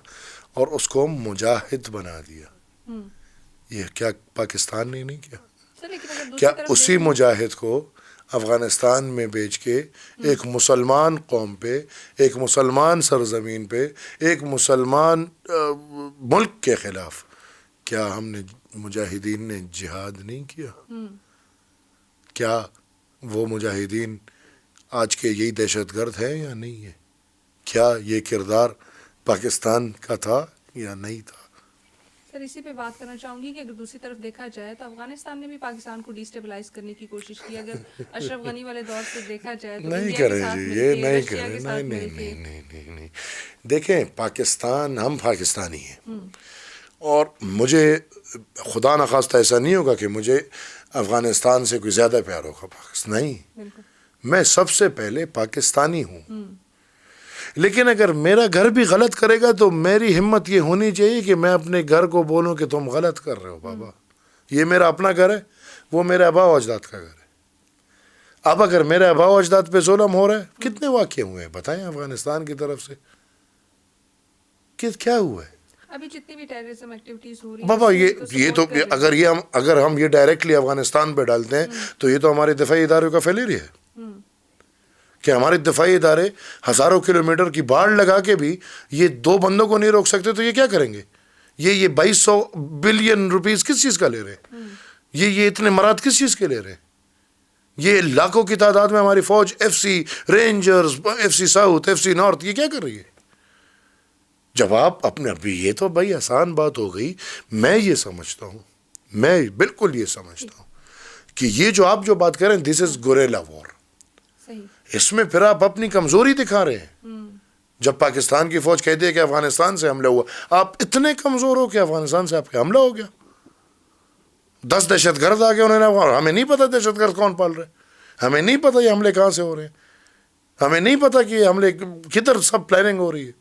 S1: اور اس کو مجاہد بنا دیا. یہ کیا پاکستان نے نہیں کیا؟ کیا اسی مجاہد کو افغانستان میں بیچ کے ایک مسلمان قوم پہ، ایک مسلمان سرزمین پہ، ایک مسلمان ملک کے خلاف، کیا ہم نے مجاہدین نے جہاد نہیں کیا؟ کیا وہ مجاہدین آج کے یہی دہشت گرد ہیں یا نہیں ہے؟ کیا یہ کردار پاکستان کا تھا یا نہیں تھا؟
S2: سر اسی پہ بات کرنا چاہوں گی کہ اگر دوسری طرف دیکھا جائے تو افغانستان نے بھی پاکستان کو ڈیسٹیبلائز کرنے کی کوشش کی. اگر اشرف غنی والے دور سے دیکھا جائے تو
S1: نہیں
S2: انڈیا کے
S1: کریں
S2: ساتھ
S1: جی،
S2: مل
S1: یہ
S2: کے،
S1: نہیں
S2: رشیا
S1: کریں،
S2: کے
S1: نہیں
S2: ساتھ
S1: نہیں
S2: مل کے.
S1: نہیں نہیں نہیں. دیکھیں پاکستان، ہم پاکستانی ہیں، اور مجھے خدا نخواستہ ایسا نہیں ہوگا کہ مجھے افغانستان سے کوئی زیادہ پیار ہوگا پاکستان، نہیں،
S2: بالکل
S1: میں سب سے پہلے پاکستانی ہوں. لیکن اگر میرا گھر بھی غلط کرے گا تو میری ہمت یہ ہونی چاہیے کہ میں اپنے گھر کو بولوں کہ تم غلط کر رہے ہو بابا، یہ میرا اپنا گھر ہے، وہ میرے آبا و اجداد کا گھر ہے. اب اگر میرے آبا و اجداد پہ ظلم ہو رہا ہے، کتنے واقعے ہوئے ہیں بتائیں افغانستان کی طرف سے، کیا ہوا ہے
S2: ابھی جتنی بھی ٹیررزم ایکٹیویٹیز ہو رہی ہیں
S1: بابا؟ یہ تو
S2: support کر رہے ہیں.
S1: اگر ہم یہ ڈائریکٹلی افغانستان پہ ڈالتے ہیں تو یہ تو ہمارے دفاعی اداروں کا فیلئر ہے کہ ہمارے دفاعی ادارے ہزاروں کلومیٹر کی باڑ لگا کے بھی یہ 2 بندوں کو نہیں روک سکتے تو یہ کیا کریں گے؟ یہ 2200 بلین روپیز کس چیز کا لے رہے ہیں؟ یہ اتنے مراد کس چیز کے لے رہے ہیں؟ یہ لاکھوں کی تعداد میں ہماری فوج، F C Rangers, F C South, F C North, یہ کیا کر رہی ہے؟ جب آپ اپنے، ابھی یہ تو بھائی آسان بات ہو گئی. میں یہ سمجھتا ہوں، میں بالکل یہ سمجھتا ہوں کہ یہ جو آپ جو بات کر رہے ہیں، دس از گوریلا وار.
S2: صحیح.
S1: اس میں پھر آپ اپنی کمزوری دکھا رہے ہیں. جب پاکستان کی فوج کہتی ہے کہ افغانستان سے حملہ ہوا، آپ اتنے کمزور ہو کہ افغانستان سے آپ کا حملہ ہو گیا. 10 دہشت گرد آ گئے، انہوں نے، ہمیں نہیں پتا دہشت گرد کون پال رہے، ہمیں نہیں پتا یہ حملے کہاں سے ہو رہے ہیں، ہمیں نہیں پتا کہ یہ حملے کدھر سب پلاننگ ہو رہی ہے.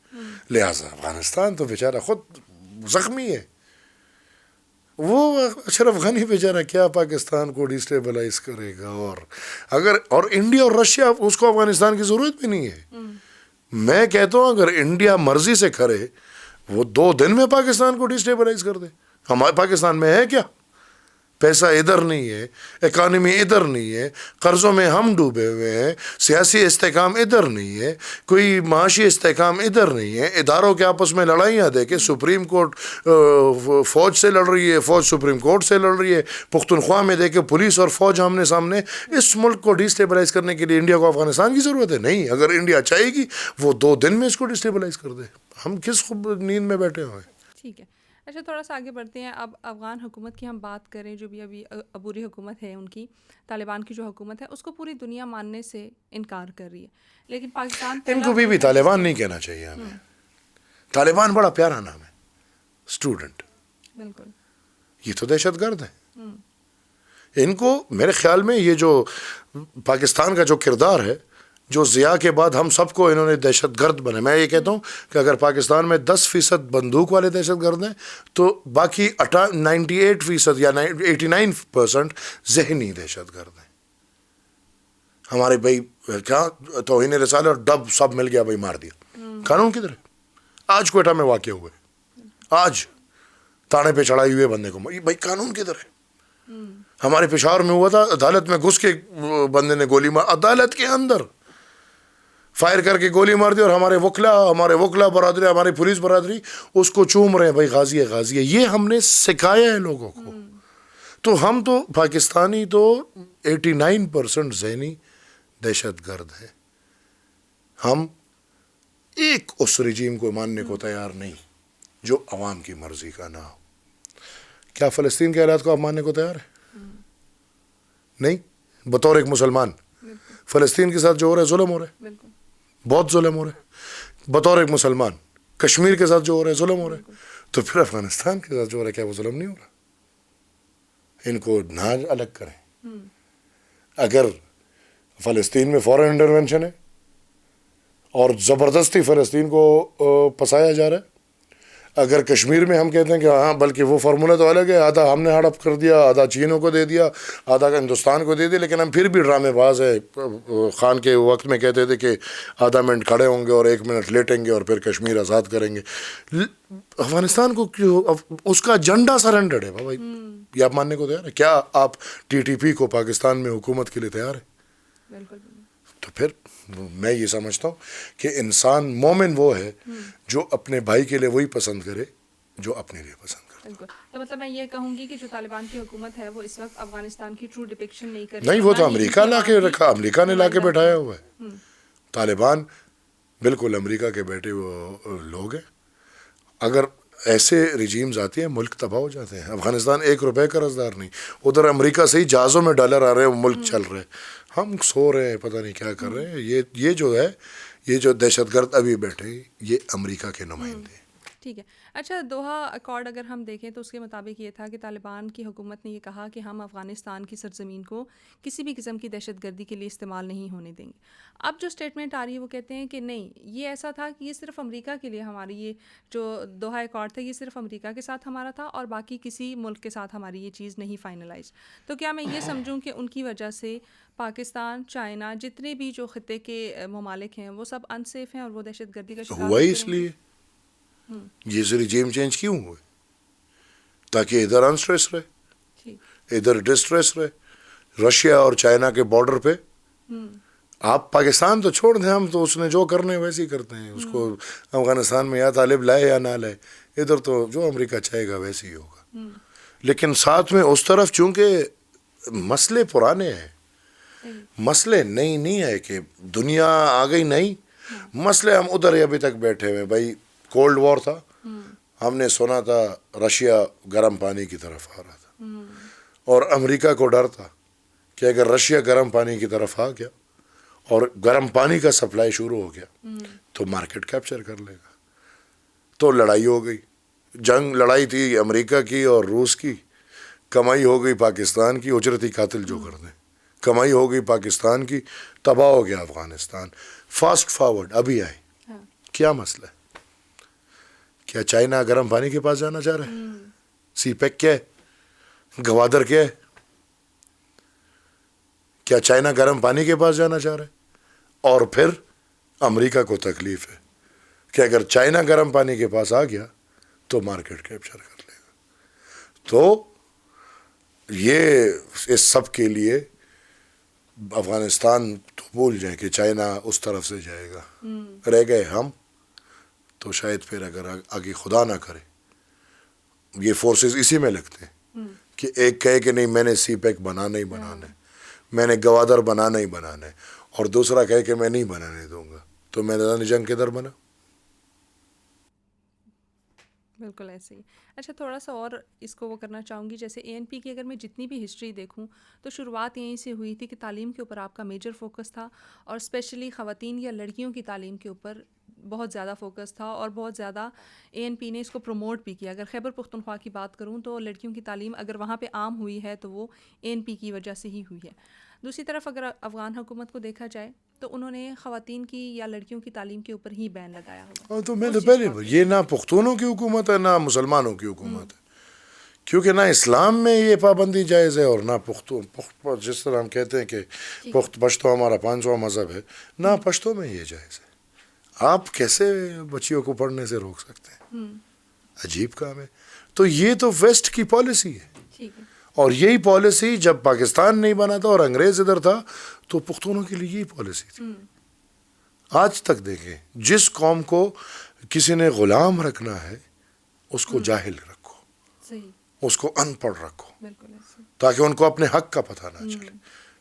S1: لہٰذا افغانستان تو بیچارہ خود زخمی ہے. وہ اشرف غنی بیچارہ کیا پاکستان کو ڈیسٹیبلائز کرے گا؟ اور انڈیا اور رشیا، اس کو افغانستان کی ضرورت بھی نہیں ہے. میں کہتا ہوں اگر انڈیا مرضی سے کرے، وہ 2 دن میں پاکستان کو ڈیسٹیبلائز کر دے. ہمارے پاکستان میں ہے کیا؟ پیسہ ادھر نہیں ہے، اکانومی ادھر نہیں ہے، قرضوں میں ہم ڈوبے ہوئے ہیں، سیاسی استحکام ادھر نہیں ہے، کوئی معاشی استحکام ادھر نہیں ہے. اداروں کے آپس میں لڑائیاں دیکھیں، سپریم کورٹ فوج سے لڑ رہی ہے، فوج سپریم کورٹ سے لڑ رہی ہے. پختونخوا میں دیکھیں پولیس اور فوج آمنے سامنے. اس ملک کو ڈیسٹیبلائز کرنے کے لیے انڈیا کو افغانستان کی ضرورت ہے؟ نہیں. اگر انڈیا چاہے گی وہ 2 دن میں اس کو ڈیسٹیبلائز کر دے. ہم کس نیند میں بیٹھے ہوئے ہیں؟
S2: ٹھیک ہے. اچھا تھوڑا سا آگے بڑھتے ہیں. اب افغان حکومت کی ہم بات کریں، جو بھی ابھی عبوری حکومت ہے ان کی، طالبان کی جو حکومت ہے، اس کو پوری دنیا ماننے سے انکار کر رہی ہے. لیکن پاکستان
S1: ان کو بھی طالبان نہیں کہنا چاہیے ہمیں. طالبان بڑا پیارا نام ہے، اسٹوڈنٹ.
S2: بالکل.
S1: یہ تو دہشت گرد ہے. ان کو میرے خیال میں یہ جو پاکستان کا جو کردار ہے، جو ضیاء کے بعد ہم سب کو انہوں نے دہشت گرد بنے. میں یہ کہتا ہوں کہ اگر پاکستان میں 10% بندوق والے دہشت گرد ہیں تو باقی 98% یا 89% ذہنی دہشت گرد ہیں. ہمارے بھائی کیا توہین رسالہ اور ڈب سب مل گیا، بھائی مار دیا. قانون کدھر ہے؟ آج کوئٹہ میں واقع ہوئے، آج تانے پہ چڑھائی ہوئے بندے کو، بھائی قانون کدھر ہے؟ ہمارے پشاور میں ہوا تھا، عدالت میں گھس کے بندے نے گولی مار، عدالت کے اندر فائر کر کے گولی مار دی، اور ہمارے وکلا برادری، ہماری پولیس برادری اس کو چوم رہے ہیں، بھائی غازی ہے غازی ہے. یہ ہم نے سکھایا ہے لوگوں کو. تو ہم تو پاکستانی تو 89% ذہنی دہشت گرد ہے. ہم ایک اس رجیم کو ماننے کو تیار نہیں جو عوام کی مرضی کا نہ ہو. کیا فلسطین کے حالات کو آپ ماننے کو تیار ہیں؟ نہیں. بطور ایک مسلمان فلسطین کے ساتھ جو ہو رہا ہے ظلم ہو رہا ہے، بہت ظلم ہو رہا ہے. بطور ایک مسلمان کشمیر کے ساتھ جو ہو رہا ہے ظلم ہو رہا ہے. تو پھر افغانستان کے ساتھ جو ہو رہا ہے کیا وہ ظلم نہیں ہو رہا؟ ان کو نہ الگ کریں. اگر فلسطین میں فورن انٹرونشن ہے اور زبردستی فلسطین کو پسایا جا رہا ہے، اگر کشمیر میں ہم کہتے ہیں کہ ہاں بلکہ وہ فارمولہ تو الگ ہے، آدھا ہم نے ہڑپ کر دیا، آدھا چینوں کو دے دیا، آدھا ہندوستان کو دے دیا، لیکن ہم پھر بھی ڈرامے باز ہے. خان کے وقت میں کہتے تھے کہ آدھا منٹ کھڑے ہوں گے اور 1 منٹ لیٹیں گے اور پھر کشمیر آزاد کریں گے. افغانستان کو کیوں اس کا جھنڈا سرنڈرڈ ہے بھائی. یہ آپ ماننے کو تیار ہے؟ کیا آپ TTP کو پاکستان میں حکومت کے لیے تیار ہے؟
S2: بالکل.
S1: تو پھر میں یہ سمجھتا ہوں کہ انسان مومن وہ ہے جو اپنے بھائی کے لیے وہی پسند کرے جو اپنے لیے پسند کرے.
S2: بالکل. تو مطلب میں یہ کہوں گی کہ جو طالبان کی حکومت ہے وہ اس وقت افغانستان کی ٹرو ڈپکشن نہیں کر رہی.
S1: نہیں، وہ تو امریکہ لا کے رکھا، امریکہ نے لا کے بٹھایا ہوا ہے. طالبان بالکل امریکہ کے بیٹے وہ لوگ ہیں. اگر ایسے رجیمز آتے ہیں ملک تباہ ہو جاتے ہیں. افغانستان 1 روپے کا قرض دار نہیں، ادھر امریکہ سے ہی جہازوں میں ڈالر آ رہے ہیں، وہ ملک چل رہے ہیں، ہم سو رہے ہیں، پتہ نہیں کیا کر رہے ہیں. یہ جو ہے، یہ جو دہشت گرد ابھی بیٹھے ہیں، یہ امریکہ کے نمائندے ہیں.
S2: ٹھیک ہے. اچھا، دوحہ ایکارڈ اگر ہم دیکھیں تو اس کے مطابق یہ تھا کہ طالبان کی حکومت نے یہ کہا کہ ہم افغانستان کی سرزمین کو کسی بھی قسم کی دہشت گردی کے لیے استعمال نہیں ہونے دیں گے. اب جو اسٹیٹمنٹ آ رہی ہے وہ کہتے ہیں کہ نہیں، یہ ایسا تھا کہ یہ صرف امریکہ کے لیے ہماری یہ جو دوحہ ایکارڈ تھا یہ صرف امریکہ کے ساتھ ہمارا تھا اور باقی کسی ملک کے ساتھ ہماری یہ چیز نہیں فائنلائز. تو کیا میں یہ سمجھوں کہ ان کی وجہ سے پاکستان، چائنا، جتنے بھی جو خطے کے ممالک ہیں وہ سب انسیف ہیں اور وہ دہشت گردی کا شکار
S1: ہوا ہی اس لیے یہ رجیم چینج کیوں ہوئے؟ تاکہ ادھر انسٹریس رہے، ادھر ڈسٹریس رہے. رشیا اور چائنا کے بارڈر پہ آپ پاکستان تو چھوڑ دیں، ہم تو اس نے جو کرنے ویسے ہی کرتے ہیں. اس کو افغانستان میں یا طالب لائے یا نہ لائے، ادھر تو جو امریکہ چاہے گا ویسے ہی ہوگا. لیکن ساتھ میں اس طرف چونکہ مسئلے پرانے ہیں، مسئلے نہیں ہے کہ دنیا آ گئی، نہیں مسئلے ہم ادھر ہی ابھی تک بیٹھے ہوئے. بھائی کولڈ وار تھا، ہم نے سنا تھا رشیا گرم پانی کی طرف آ رہا تھا اور امریکہ کو ڈر تھا کہ اگر رشیا گرم پانی کی طرف آ گیا اور گرم پانی کا سپلائی شروع ہو گیا تو مارکیٹ کیپچر کر لے گا. تو لڑائی ہو گئی، لڑائی تھی امریکہ کی اور روس کی، کمائی ہو گئی پاکستان کی، اجرتی قاتل جو کر دیں، کمائی ہو گئی پاکستان کی، تباہ ہو گیا افغانستان. فاسٹ فارورڈ ابھی آئے، کیا مسئلہ ہے؟ کیا چائنا گرم پانی کے پاس جانا چاہ رہے ہیں؟ سی پیک کیا ہے؟ گوادر کیا ہے؟ کیا چائنا گرم پانی کے پاس جانا چاہ رہے ہیں؟ اور پھر امریکہ کو تکلیف ہے کہ اگر چائنا گرم پانی کے پاس آ گیا تو مارکیٹ کیپچر کر لے گا. تو یہ اس سب کے لیے افغانستان تو بھول جائیں کہ چائنا اس طرف سے جائے گا، رہ گئے ہم. تو شاید پھر اگر آگے خدا نہ کرے یہ فورسز اسی میں لگتے ہیں کہ ایک کہے کہ نہیں میں نے سی پیک بنانا ہی بنانا ہے، میں نے گوادر بنانا ہی بنانا ہے، اور دوسرا کہے کہ میں نہیں بنانے دوں گا، تو میدان جنگ کدھر بنا؟
S2: بالکل ایسے ہی. اچھا، تھوڑا سا اور اس کو وہ کرنا چاہوں گی، جیسے اے این پی کی اگر میں جتنی بھی ہسٹری دیکھوں تو شروعات یہیں سے ہوئی تھی کہ تعلیم کے اوپر آپ کا میجر فوکس تھا، اور اسپیشلی خواتین یا لڑکیوں کی تعلیم کے اوپر بہت زیادہ فوکس تھا، اور بہت زیادہ اے این پی نے اس کو پروموٹ بھی کیا. اگر خیبر پختونخوا کی بات کروں تو لڑکیوں کی تعلیم اگر وہاں پہ عام ہوئی ہے تو وہ اے این پی کی وجہ سے ہی ہوئی ہے. دوسری طرف اگر افغان حکومت کو دیکھا جائے تو انہوں نے خواتین کی یا لڑکیوں کی تعلیم کے اوپر ہی بین لگایا ہوا.
S1: تو میں تو پہلے یہ نہ پختونوں کی حکومت ہے نہ مسلمانوں کی حکومت ہے، کیونکہ نہ اسلام میں یہ پابندی جائز ہے اور نہ پختو جس طرح ہم کہتے ہیں کہ پشتو ہمارا 500واں مذہب ہے، نہ پشتو میں یہ جائز ہے. آپ کیسے بچیوں کو پڑھنے سے روک سکتے ہیں؟ عجیب کام ہے. تو یہ تو ویسٹ کی پالیسی ہے، اور یہی پالیسی جب پاکستان نہیں بنا تھا اور انگریز ادھر تھا تو پختونوں کے لیے یہی پالیسی تھی. آج تک دیکھیں، جس قوم کو کسی نے غلام رکھنا ہے اس کو جاہل رکھو، اس کو ان پڑھ رکھو، تاکہ ان کو اپنے حق کا پتہ نہ چلے،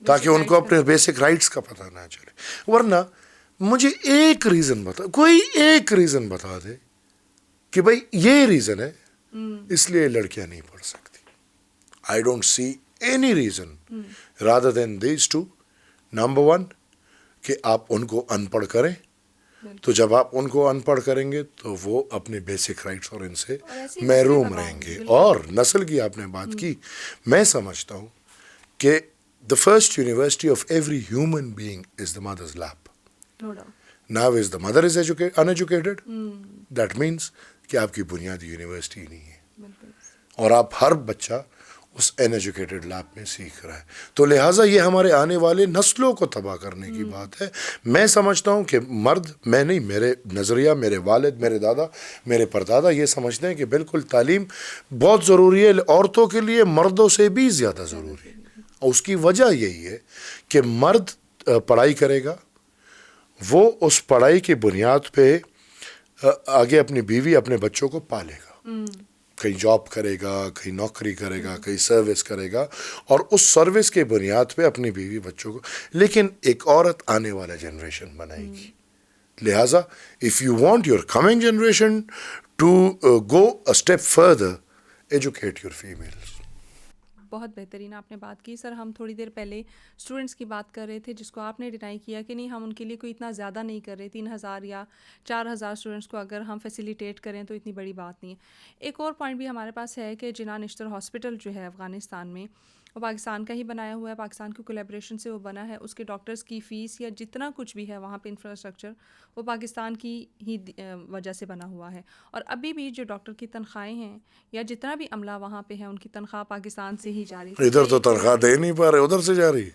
S1: تاکہ ان کو اپنے بیسک رائٹس کا پتہ نہ چلے. ورنہ مجھے ایک ریزن بتا، کوئی ایک ریزن بتا دے کہ بھائی یہ ریزن ہے اس لیے لڑکیاں نہیں پڑھ سکتی. I don't see any reason rather than these two. Number one, کہ آپ ان کو ان پڑھ کریں، تو جب آپ ان کو ان پڑھ کریں گے تو وہ اپنے بیسک رائٹس اور ان سے محروم رہیں گے. اور نسل کی آپ نے بات کی، میں سمجھتا ہوں کہ the first university of every human being is the mother's lap. Now is the mother is uneducated, that means کہ آپ کی بنیادی یونیورسٹی نہیں ہے، اور آپ ہر بچہ اس ان ایجوکیٹڈ لیب میں سیکھ رہا ہے. تو لہٰذا یہ ہمارے آنے والے نسلوں کو تباہ کرنے کی بات ہے. میں سمجھتا ہوں کہ مرد، میں نہیں، میرے نظریہ، میرے والد، میرے دادا، میرے پردادا یہ سمجھتے ہیں کہ بالکل تعلیم بہت ضروری ہے، عورتوں کے لیے مردوں سے بھی زیادہ ضروری ہے. اور اس کی وجہ یہی ہے کہ مرد پڑھائی کرے گا وہ اس پڑھائی کی بنیاد پہ آگے اپنی بیوی اپنے بچوں کو پالے گا, کہیں جاب کرے گا, کہیں نوکری کرے گا, کہیں سروس کرے گا, اور اس سروس کے بنیاد پہ اپنی بیوی بچوں کو, لیکن ایک عورت آنے والا جنریشن بنائے گی. لہٰذا if you want your coming generation to go a step further, educate your females.
S2: بہت بہترین آپ نے بات کی سر. ہم تھوڑی دیر پہلے اسٹوڈنٹس کی بات کر رہے تھے جس کو آپ نے ڈینائی کیا کہ نہیں ہم ان کے لیے کوئی اتنا زیادہ نہیں کر رہے, 3,000 یا 4,000 اسٹوڈنٹس کو اگر ہم فیسیلیٹیٹ کریں تو اتنی بڑی بات نہیں ہے. ایک اور پوائنٹ بھی ہمارے پاس ہے کہ جناح نشتر ہاسپٹل جو ہے افغانستان میں وہ پاکستان کا ہی بنایا ہوا ہے, پاکستان کی کولیبریشن سے وہ بنا ہے. اس کے ڈاکٹرز کی فیس یا جتنا کچھ بھی ہے وہاں پہ انفراسٹرکچر وہ پاکستان کی ہی وجہ سے بنا ہوا ہے. اور ابھی بھی جو ڈاکٹر کی تنخواہیں ہیں یا جتنا بھی عملہ وہاں پہ ہے ان کی تنخواہ پاکستان سے ہی جاری.
S1: ادھر تو تنخواہ دے نہیں پا رہے, ادھر سے جا رہی.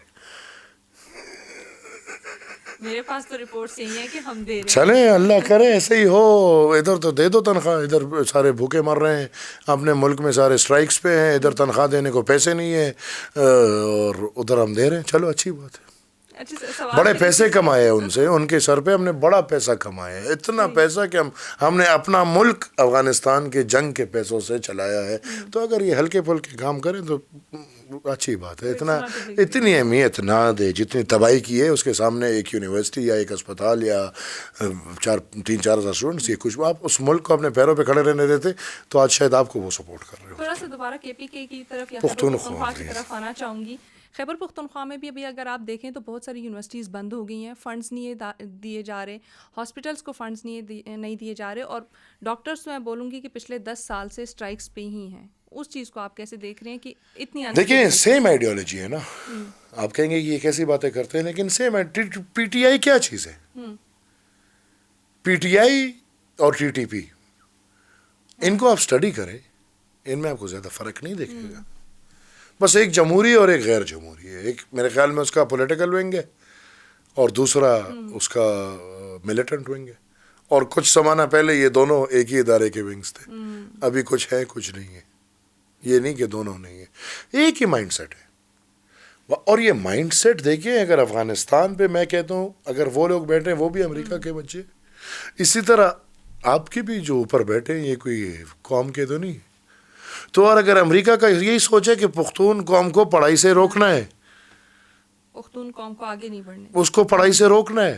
S2: میرے پاس تو رپورٹس یہی ہیں کہ ہم دے رہے ہیں.
S1: چلیں اللہ کرے ایسے ہی ہو, ادھر تو دے دو تنخواہ, ادھر سارے بھوکے مر رہے ہیں, اپنے ملک میں سارے اسٹرائکس پہ ہیں, ادھر تنخواہ دینے کو پیسے نہیں ہیں اور ادھر ہم دے رہے ہیں. چلو اچھی بات ہے, بڑے پیسے کمائے ہیں ان سے, ان کے سر پہ ہم نے بڑا پیسہ کمایا ہے, اتنا پیسہ کہ ہم نے اپنا ملک افغانستان کے جنگ کے پیسوں سے چلایا ہے. تو اگر یہ ہلکے پھلکے کام کریں تو اچھی بات ہے. اتنی اہمیت نہ دے جتنی تباہی کی ہے اس کے سامنے. ایک یونیورسٹی یا ایک اسپتال یا 3-4 ہزار اسٹوڈنٹس, یہ کچھ آپ اس ملک کو اپنے پیروں پہ کھڑے رہنے دیتے تو آج شاید آپ کو وہ سپورٹ کر رہے ہو.
S2: تھوڑا سا دوبارہ کے پی کے کی طرف یا
S1: پختونخوا
S2: کی طرف آنا چاہوں گی. خیبر پختونخوا میں بھی ابھی اگر آپ دیکھیں تو بہت ساری یونیورسٹیز بند ہو گئی ہیں, فنڈز نہیں دیے جا رہے, ہاسپٹلس کو فنڈز نہیں دیے جا رہے, اور ڈاکٹرس تو میں بولوں گی کہ پچھلے 10 سال سے اسٹرائکس پہ ہی ہیں. اس چیز کو آپ کیسے دیکھ رہے ہیں کہ اتنی
S1: دیکھیں سیم آئیڈیالوجی ہے نا. آپ کہیں گے کہ یہ کیسی باتیں کرتے ہیں, لیکن سیم. پی ٹی آئی کیا چیز ہے؟ پی ٹی آئی اور ٹی ٹی پی, ان کو آپ اسٹڈی کریں, ان میں آپ کو زیادہ فرق نہیں دیکھے گا. بس ایک جمہوری اور ایک غیر جمہوری ہے. ایک میرے خیال میں اس کا پولیٹیکل ونگ ہے اور دوسرا اس کا ملیٹنٹ ونگ ہے. اور کچھ زمانہ پہلے یہ دونوں ایک ہی ادارے کے ونگز تھے. ابھی کچھ ہے کچھ نہیں ہے. یہ نہیں کہ دونوں نہیں ہے, ایک ہی مائنڈ سیٹ ہے. اور یہ مائنڈ سیٹ دیکھیں اگر افغانستان پہ میں کہتا ہوں اگر وہ لوگ بیٹھے وہ بھی امریکہ کے بچے, اسی طرح آپ کے بھی جو اوپر بیٹھے ہیں یہ کوئی قوم کے تو نہیں. تو اور اگر امریکہ کا یہی سوچ ہے کہ پختون قوم کو پڑھائی سے روکنا ہے,
S2: پختون قوم کو آگے نہیں بڑھنے,
S1: اس کو پڑھائی سے روکنا ہے,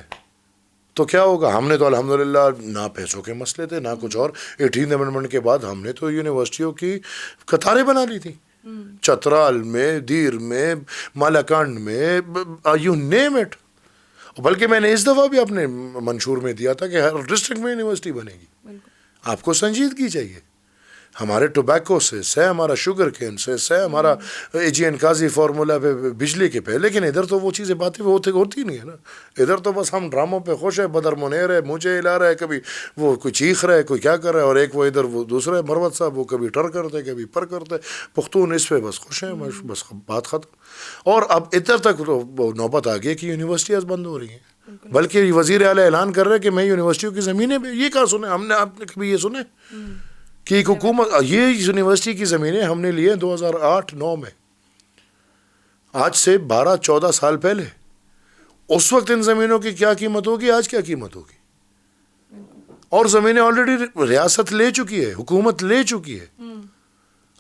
S1: تو کیا ہوگا؟ ہم نے تو الحمدللہ نہ پیسوں کے مسئلے تھے نہ کچھ اور. 18 امنڈمنٹ کے بعد ہم نے تو یونیورسٹیوں کی قطاریں بنا لی تھی, چترال میں, دیر میں, مالاکنڈ میں, یو نیم اٹ. بلکہ میں نے اس دفعہ بھی اپنے منشور میں دیا تھا کہ ہر ڈسٹرکٹ میں یونیورسٹی بنے گی. آپ کو سنجیدگی چاہیے. ہمارے ٹوبیکو سے ہمارا شوگر کین سے ہمارا ایجین قاضی فارمولا پہ بجلی کے پہ, لیکن ادھر تو وہ چیزیں باتیں ہوتی نہیں ہے نا. ادھر تو بس ہم ڈراموں پہ خوش ہے, بدر منیر ہے, مجھے ہلا رہا ہے, کبھی وہ کوئی چیخ رہا ہے, کوئی کیا کر رہا ہے, اور ایک وہ ادھر وہ دوسرا ہے مروت صاحب, وہ کبھی ٹر کرتے کبھی پر کرتے. پختون اس پہ بس خوش ہیں, بس بات ختم. اور اب ادھر تک نوبت آ گئی کہ یونیورسٹیاں بند ہو رہی ہیں, بلکہ وزیر اعلیٰ اعلان کر رہے کہ میں یونیورسٹیوں کی زمینیں پہ, یہ کہاں سنے ہم نے, آپ نے کبھی یہ سنے کہ ایک حکومت یہ یونیورسٹی کی زمینیں ہم نے لیے 2008-9 میں, آج سے 12-14 سال پہلے. اس وقت ان زمینوں کی کیا قیمت ہوگی, آج کیا قیمت ہوگی؟ اور زمینیں آلریڈی ریاست لے چکی ہے, حکومت لے چکی ہے.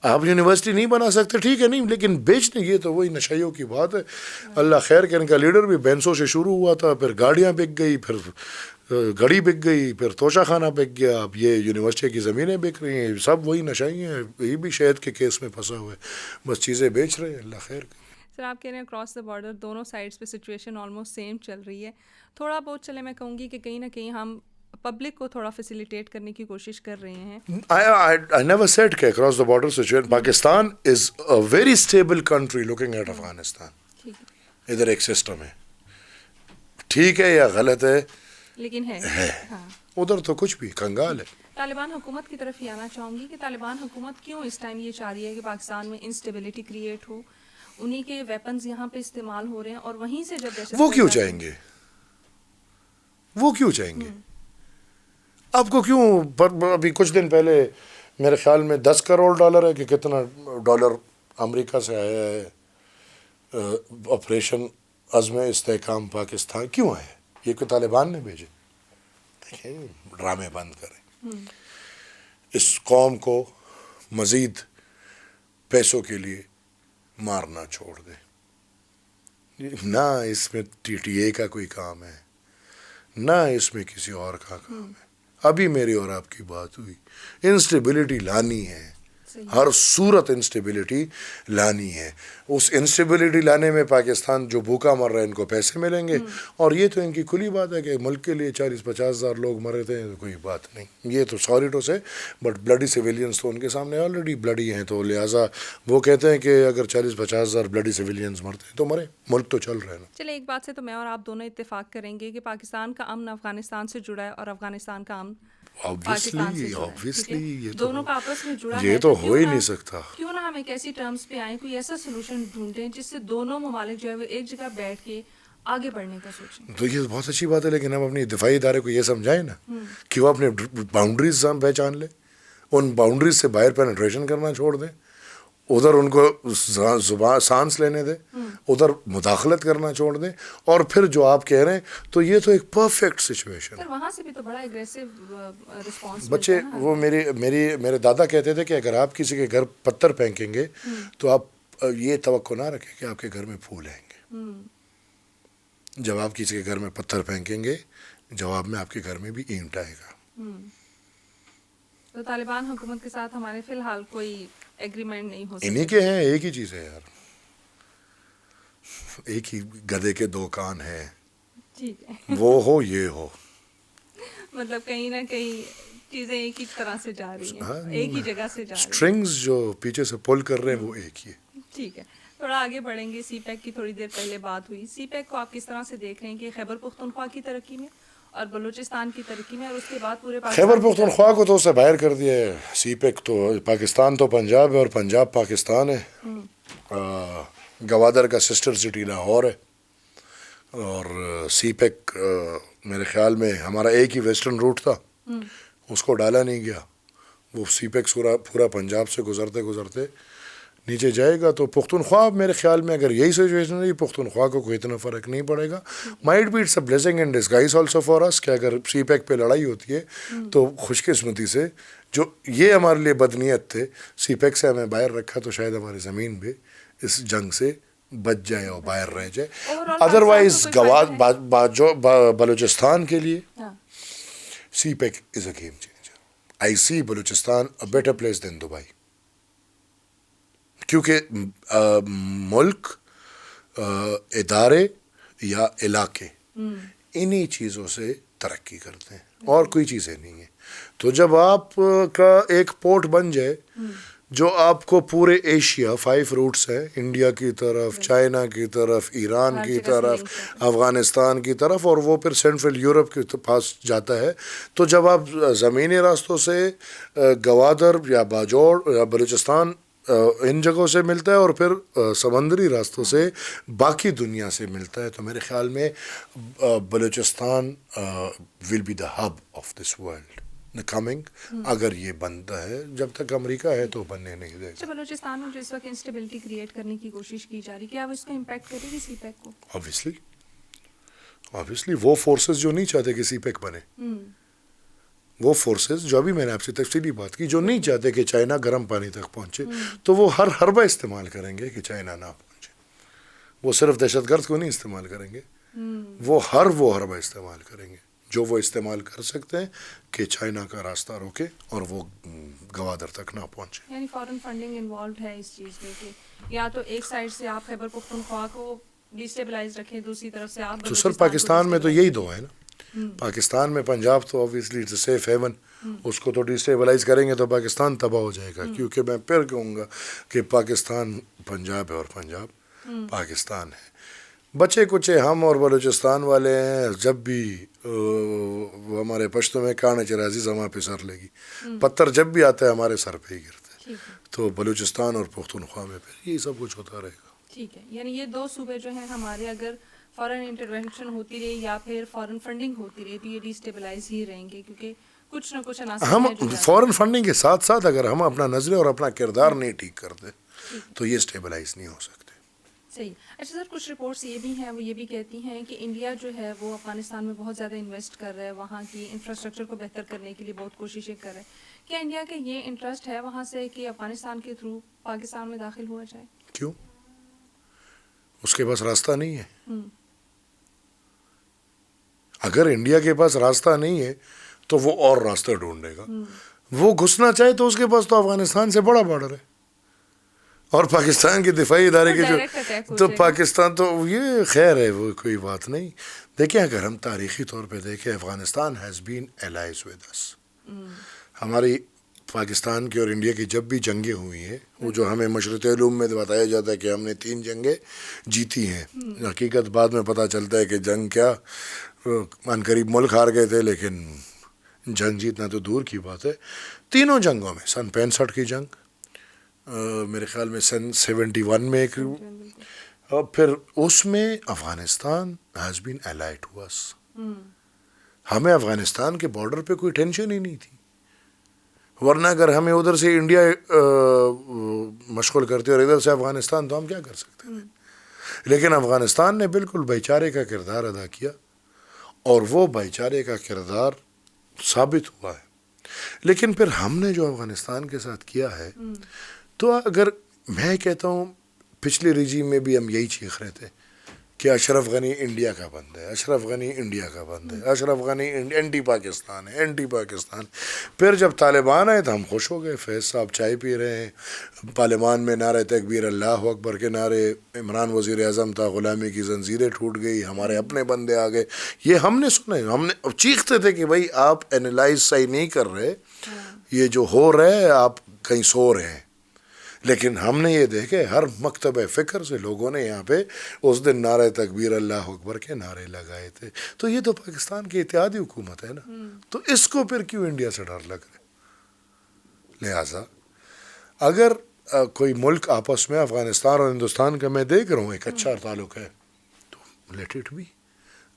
S1: آپ یونیورسٹی نہیں بنا سکتے ٹھیک ہے نہیں, لیکن بیچنے, یہ تو وہی نشائیوں کی بات ہے. اللہ خیر کہ ان کا لیڈر بھی بینسوں سے شروع ہوا تھا, پھر گاڑیاں بک گئی, پھر گھڑی بک گئی, پھر توشہ خانہ بک گیا, اب یہ یونیورسٹی کی زمینیں بک رہی ہیں. سب وہی نشائی ہیں, یہ بھی شہد کے کیس میں پھنسا ہوا ہے, بس چیزیں بیچ رہے ہیں. اللہ خیر.
S2: سر آپ کہہ رہے ہیں اکراس دا بارڈر دونوں سائڈس پہ سچویشن آلموسٹ سیم چل رہی ہے. تھوڑا بہت چلے میں کہوں گی کہ کہیں نہ کہیں ہم پبلک کو تھوڑا فیسیلیٹیٹ کرنے کی کوشش کر رہے ہیں.
S1: I never said کہ across the border situation. Pakistan is a very stable country looking at Afghanistan. ادھر ایک سسٹم ہے, ٹھیک ہے یا غلط ہے
S2: لیکن ہے.
S1: ادھر تو کچھ بھی کنگال ہے.
S2: طالبان حکومت کی طرف ہی آنا چاہوں گی کہ طالبان حکومت کیوں اس ٹائم یہ چاہ رہی ہے کہ پاکستان میں انسٹیبلٹی کریٹ ہو, انہی کے ویپنز یہاں پہ استعمال ہو رہے ہیں, اور وہیں سے جب
S1: وہ کیوں چاہیں گے, وہ کیوں چاہیں گے؟ آپ کو کیوں؟ ابھی کچھ دن پہلے میرے خیال میں $10 کروڑ ہے کہ کتنا ڈالر امریکہ سے آیا ہے آپریشن عزم استحکام پاکستان کیوں ہے؟ یہ کوئی طالبان نے بھیجے؟ دیکھیں ڈرامے بند کریں. اس قوم کو مزید پیسوں کے لیے مارنا چھوڑ دیں. نہ اس میں ٹی ٹی اے کا کوئی کام ہے، نہ اس میں کسی اور کا کام ہے. ابھی میری اور آپ کی بات ہوئی، انسٹیبلٹی لانی ہے، ہر صورت انسٹیبلٹی لانی ہے. اس انسٹیبلٹی لانے میں پاکستان جو بھوکا مر رہا ہے ان کو پیسے ملیں گے. اور یہ تو ان کی کھلی بات ہے کہ ملک کے لیے 40-50 ہزار لوگ مرے تھے، کوئی بات نہیں. یہ تو سوری ٹو سے بٹ بلڈی سویلینز تو ان کے سامنے آلریڈی بلڈی ہیں، تو لہٰذا وہ کہتے ہیں کہ اگر 40-50 ہزار بلڈی سویلینز مرتے ہیں تو مرے، ملک تو چل رہا ہے نا.
S2: چلے ایک بات سے تو میں اور آپ دونوں اتفاق کریں گے کہ پاکستان کا امن افغانستان سے جڑا ہے اور افغانستان کا امن پاکستان سے جڑا ہے.
S1: یہ
S2: دونوں کا آپس میں جڑا ہے،
S1: یہ تو ہو ہی نہیں سکتا.
S2: کیوں نہ ہم ایک ایسی ٹرمز پہ آئیں، کوئی ایسا سولوشن ڈھونڈیں جس سے دونوں ممالک جو ہے وہ ایک جگہ بیٹھ کے آگے بڑھنے کا سوچیں.
S1: تو یہ بہت اچھی بات ہے، لیکن ہم اپنی دفاعی ادارے کو یہ سمجھائیں نا کہ وہ اپنے باؤنڈریز پہچان لے، ان باؤنڈریز سے باہر پینیٹریشن کرنا چھوڑ دیں، ادھر ان کو سانس لینے دیں، ادھر مداخلت کرنا چھوڑ دیں. اور پھر جو آپ کہہ رہے ہیں تو یہ تو ایک پرفیکٹ سچویشن ہے.
S2: وہاں سے بھی تو بڑا اگریسو رسپانس
S1: بچے وہ میرے دادا کہتے تھے کہ اگر آپ کسی کے گھر پتھر پھینکیں گے تو آپ یہ توقع نہ رکھیں کہ آپ کے گھر میں پھول آئیں گے. جب آپ کسی کے گھر میں پتھر پھینکیں گے جواب میں آپ کے گھر میں بھی اینٹ آئے گا.
S2: تو طالبان حکومت کے ساتھ ہمارے فی الحال کوئی ایگریمنٹ نہیں ہو سکتا.
S1: انہی کے ہیں، ایک ہی چیز ہے یار، ایک ہی گدھے کے دو کان ہیں.
S2: ٹھیک ہے،
S1: وہ ہو یہ ہو،
S2: مطلب کہیں نہ کہیں چیزیں ایک ہی طرح سے جا رہی ہیں، ایک ہی جگہ سے جا رہی ہیں.
S1: اسٹرنگز جو پیچھے سے پل کر رہے ہیں وہ ایک ہی ہے.
S2: ٹھیک ہے، تھوڑا آگے بڑھیں گے. سی پیک کی تھوڑی دیر پہلے بات ہوئی. سی پیک کو آپ کس طرح سے دیکھ رہے ہیں کہ خیبر پختونخوا کی ترقی میں اور بلوچستان کی ترقی میں، اور اس کے بعد پورے
S1: خیبر پختونخوا کو تو اس سے باہر کر دیا ہے. سی پیک تو پاکستان تو پنجاب ہے اور پنجاب پاکستان ہے. گوادر کا سسٹر سٹی لاہور ہے. اور سی پیک میرے خیال میں ہمارا ایک ہی ویسٹرن روٹ تھا، اس کو ڈالا نہیں گیا. وہ سی پیک پورا پنجاب سے گزرتے گزرتے نیچے جائے گا. تو پختونخوا میرے خیال میں اگر یہی سچویشن رہی، پختونخوا کو کوئی اتنا فرق نہیں پڑے گا. Might be it's a blessing in disguise also for us کہ اگر سی پیک پہ لڑائی ہوتی ہے تو خوش قسمتی سے جو یہ ہمارے لیے بدنیت تھے، سی پیک سے ہمیں باہر رکھا تو شاید ہماری زمین بھی اس جنگ سے بچ جائے اور باہر رہ جائے. ادروائز بلوچستان کے لیے CPEC is a game changer. I see Balochistan a better place then Dubai, کیونکہ ملک، ادارے یا علاقے انہی چیزوں سے ترقی کرتے ہیں اور کوئی چیزیں نہیں ہیں. تو جب آپ کا ایک پورٹ بن جائے جو آپ کو پورے ایشیا 5 روٹس ہیں، انڈیا کی طرف، چائنا کی طرف، ایران کی طرف، افغانستان کی طرف، اور وہ پھر سینٹرل یورپ کے پاس جاتا ہے. تو جب آپ زمینی راستوں سے گوادر یا باجوڑ یا بلوچستان ان جگہوں سے ملتا ہے اور پھر سمندری راستوں سے باقی دنیا سے ملتا ہے، تو میرے خیال میں Balochistan will be the hub of this world coming. اگر یہ بنتا ہے، جب تک امریکہ ہے تو بننے نہیں دے گا.
S2: بلوچستان میں جو اس وقت انسٹیبلٹی کریٹ کرنے کی کوشش کی جا رہی، کیا وہ اس کو امپیکٹ کرے گی سی پیک کو؟
S1: obviously وہ فورسز جو نہیں چاہتے کہ سی پیک بنے، وہ فورسز جو ابھی میں نے آپ سے تفصیلی بات کی، جو نہیں چاہتے کہ چائنا گرم پانی تک پہنچے، تو وہ ہر حربہ استعمال کریں گے کہ چائنا نہ پہنچے. وہ صرف دہشت گرد کو نہیں استعمال کریں گے، وہ حربہ استعمال کریں گے جو وہ استعمال کر سکتے ہیں کہ چائنا کا راستہ روکے اور وہ گوادر تک نہ پہنچے.
S2: یعنی فارن فنڈنگ انوالوڈ ہے اس چیز میں، کہ یا تو ایک سائڈ سے آپ خیبر پختونخوا کو ڈیسٹیبلائز رکھیں، دوسری طرف سے آپ
S1: تو سر پاکستان میں تو یہی دو ہے نا. پاکستان میں پنجاب تو obviously it's a safe haven, اس کو تو ڈیسٹیبلائز کریں گے تو پاکستان تباہ ہو جائے گا. کیونکہ میں پھر کہوں گا کہ پاکستان پنجاب ہے اور پنجاب پاکستان ہے. بچے کچے ہم اور بلوچستان والے ہیں، جب بھی وہ ہمارے پشتوں میں کانے چرازی زماں پہ سر لگی، پتھر جب بھی آتا ہے ہمارے سر پہ ہی گرتا ہے. تو بلوچستان اور پختونخوا میں پھر یہی سب کچھ ہوتا رہے گا.
S2: ٹھیک ہے، یعنی یہ دو صوبے جو ہیں ہمارے، اگر فارن انٹرونشن ہوتی رہی یا پھر فارن فنڈنگ ہوتی رہی تو یہ ڈیسٹیبلائز ہی رہیں گے، کیونکہ کچھ نہ کچھ عناصر
S1: ہم فارن فنڈنگ کے ساتھ ساتھ اگر ہم اپنا نظریہ اور اپنا کردار نہیں ٹھیک کرتے تو یہ اسٹیبلائز نہیں ہو سکتے.
S2: صحیح. اچھا سر، کچھ رپورٹس یہ بھی ہیں، وہ یہ بھی کہتی ہیں کہ انڈیا جو ہے وہ افغانستان میں بہت زیادہ انویسٹ کر رہا ہے، وہاں کی انفراسٹرکچر کو بہتر کرنے کے لیے بہت کوششیں کر رہا ہے. کیا انڈیا کا یہ انٹرسٹ ہے وہاں سے کہ افغانستان کے تھرو پاکستان میں داخل ہوا جائے؟
S1: کیوں؟ اس کے پاس راستہ نہیں ہے. اگر انڈیا کے پاس راستہ نہیں ہے تو وہ اور راستہ ڈھونڈے گا. وہ گھسنا چاہے تو اس کے پاس تو افغانستان سے بڑا بارڈر ہے، اور پاکستان کے دفاعی ادارے کے جو تو پاکستان تو یہ خیر ہے، وہ کوئی بات نہیں. دیکھیں، اگر ہم تاریخی طور پہ دیکھیں، Afghanistan has been allies with us. ہماری پاکستان کی اور انڈیا کی جب بھی جنگیں ہوئی ہیں، وہ جو ہمیں مشرق علوم میں بتایا جاتا ہے کہ ہم نے 3 جنگیں جیتی ہیں، حقیقت بعد میں پتہ چلتا ہے کہ جنگ کیا، ان قریب ملک ہار گئے تھے، لیکن جنگ جیتنا تو دور کی بات ہے. تینوں جنگوں میں سن 65 کی جنگ، میرے خیال میں سن 71 میں ایک، اور پھر اس میں Afghanistan has been allied to us. ہمیں افغانستان کے بارڈر پہ کوئی ٹینشن ہی نہیں تھی، ورنہ اگر ہمیں ادھر سے انڈیا مشغول کرتے اور ادھر سے افغانستان، تو ہم کیا کر سکتے تھے. لیکن افغانستان نے بالکل بھائی چارے کا کردار ادا کیا، اور وہ بھائی چارے کا کردار ثابت ہوا ہے. لیکن پھر ہم نے جو افغانستان کے ساتھ کیا ہے، تو اگر میں کہتا ہوں پچھلے رجیم میں بھی ہم یہی چیخ رہے تھے کہ اشرف غنی انڈیا کا بند ہے، اشرف غنی انڈیا کا بند ہے، اشرف غنی اینٹی پاکستان ہے، اینٹی پاکستان. پھر جب طالبان آئے تو ہم خوش ہو گئے. فیض صاحب چائے پی رہے ہیں، پارلیمان میں نعرہ تکبیر اللہ اکبر کے نعرے، عمران وزیر اعظم تھا، غلامی کی زنجیریں ٹوٹ گئی، ہمارے اپنے بندے آ گئے. یہ ہم نے سنے، ہم نے چیختے تھے کہ بھائی آپ اینالائز صحیح نہیں کر رہے، یہ جو ہو رہا ہے آپ کہیں سو رہے ہیں. لیکن ہم نے یہ دیکھے ہر مکتب فکر سے لوگوں نے یہاں پہ اس دن نعرہ تکبیر اللہ اکبر کے نعرے لگائے تھے. تو یہ تو پاکستان کی اتحادی حکومت ہے نا، تو اس کو پھر کیوں انڈیا سے ڈر لگ رہا ہے؟ لہٰذا اگر کوئی ملک آپس میں، افغانستان اور ہندوستان کا میں دیکھ رہا ہوں ایک اچھا تعلق ہے، تو لیٹ اٹ بی.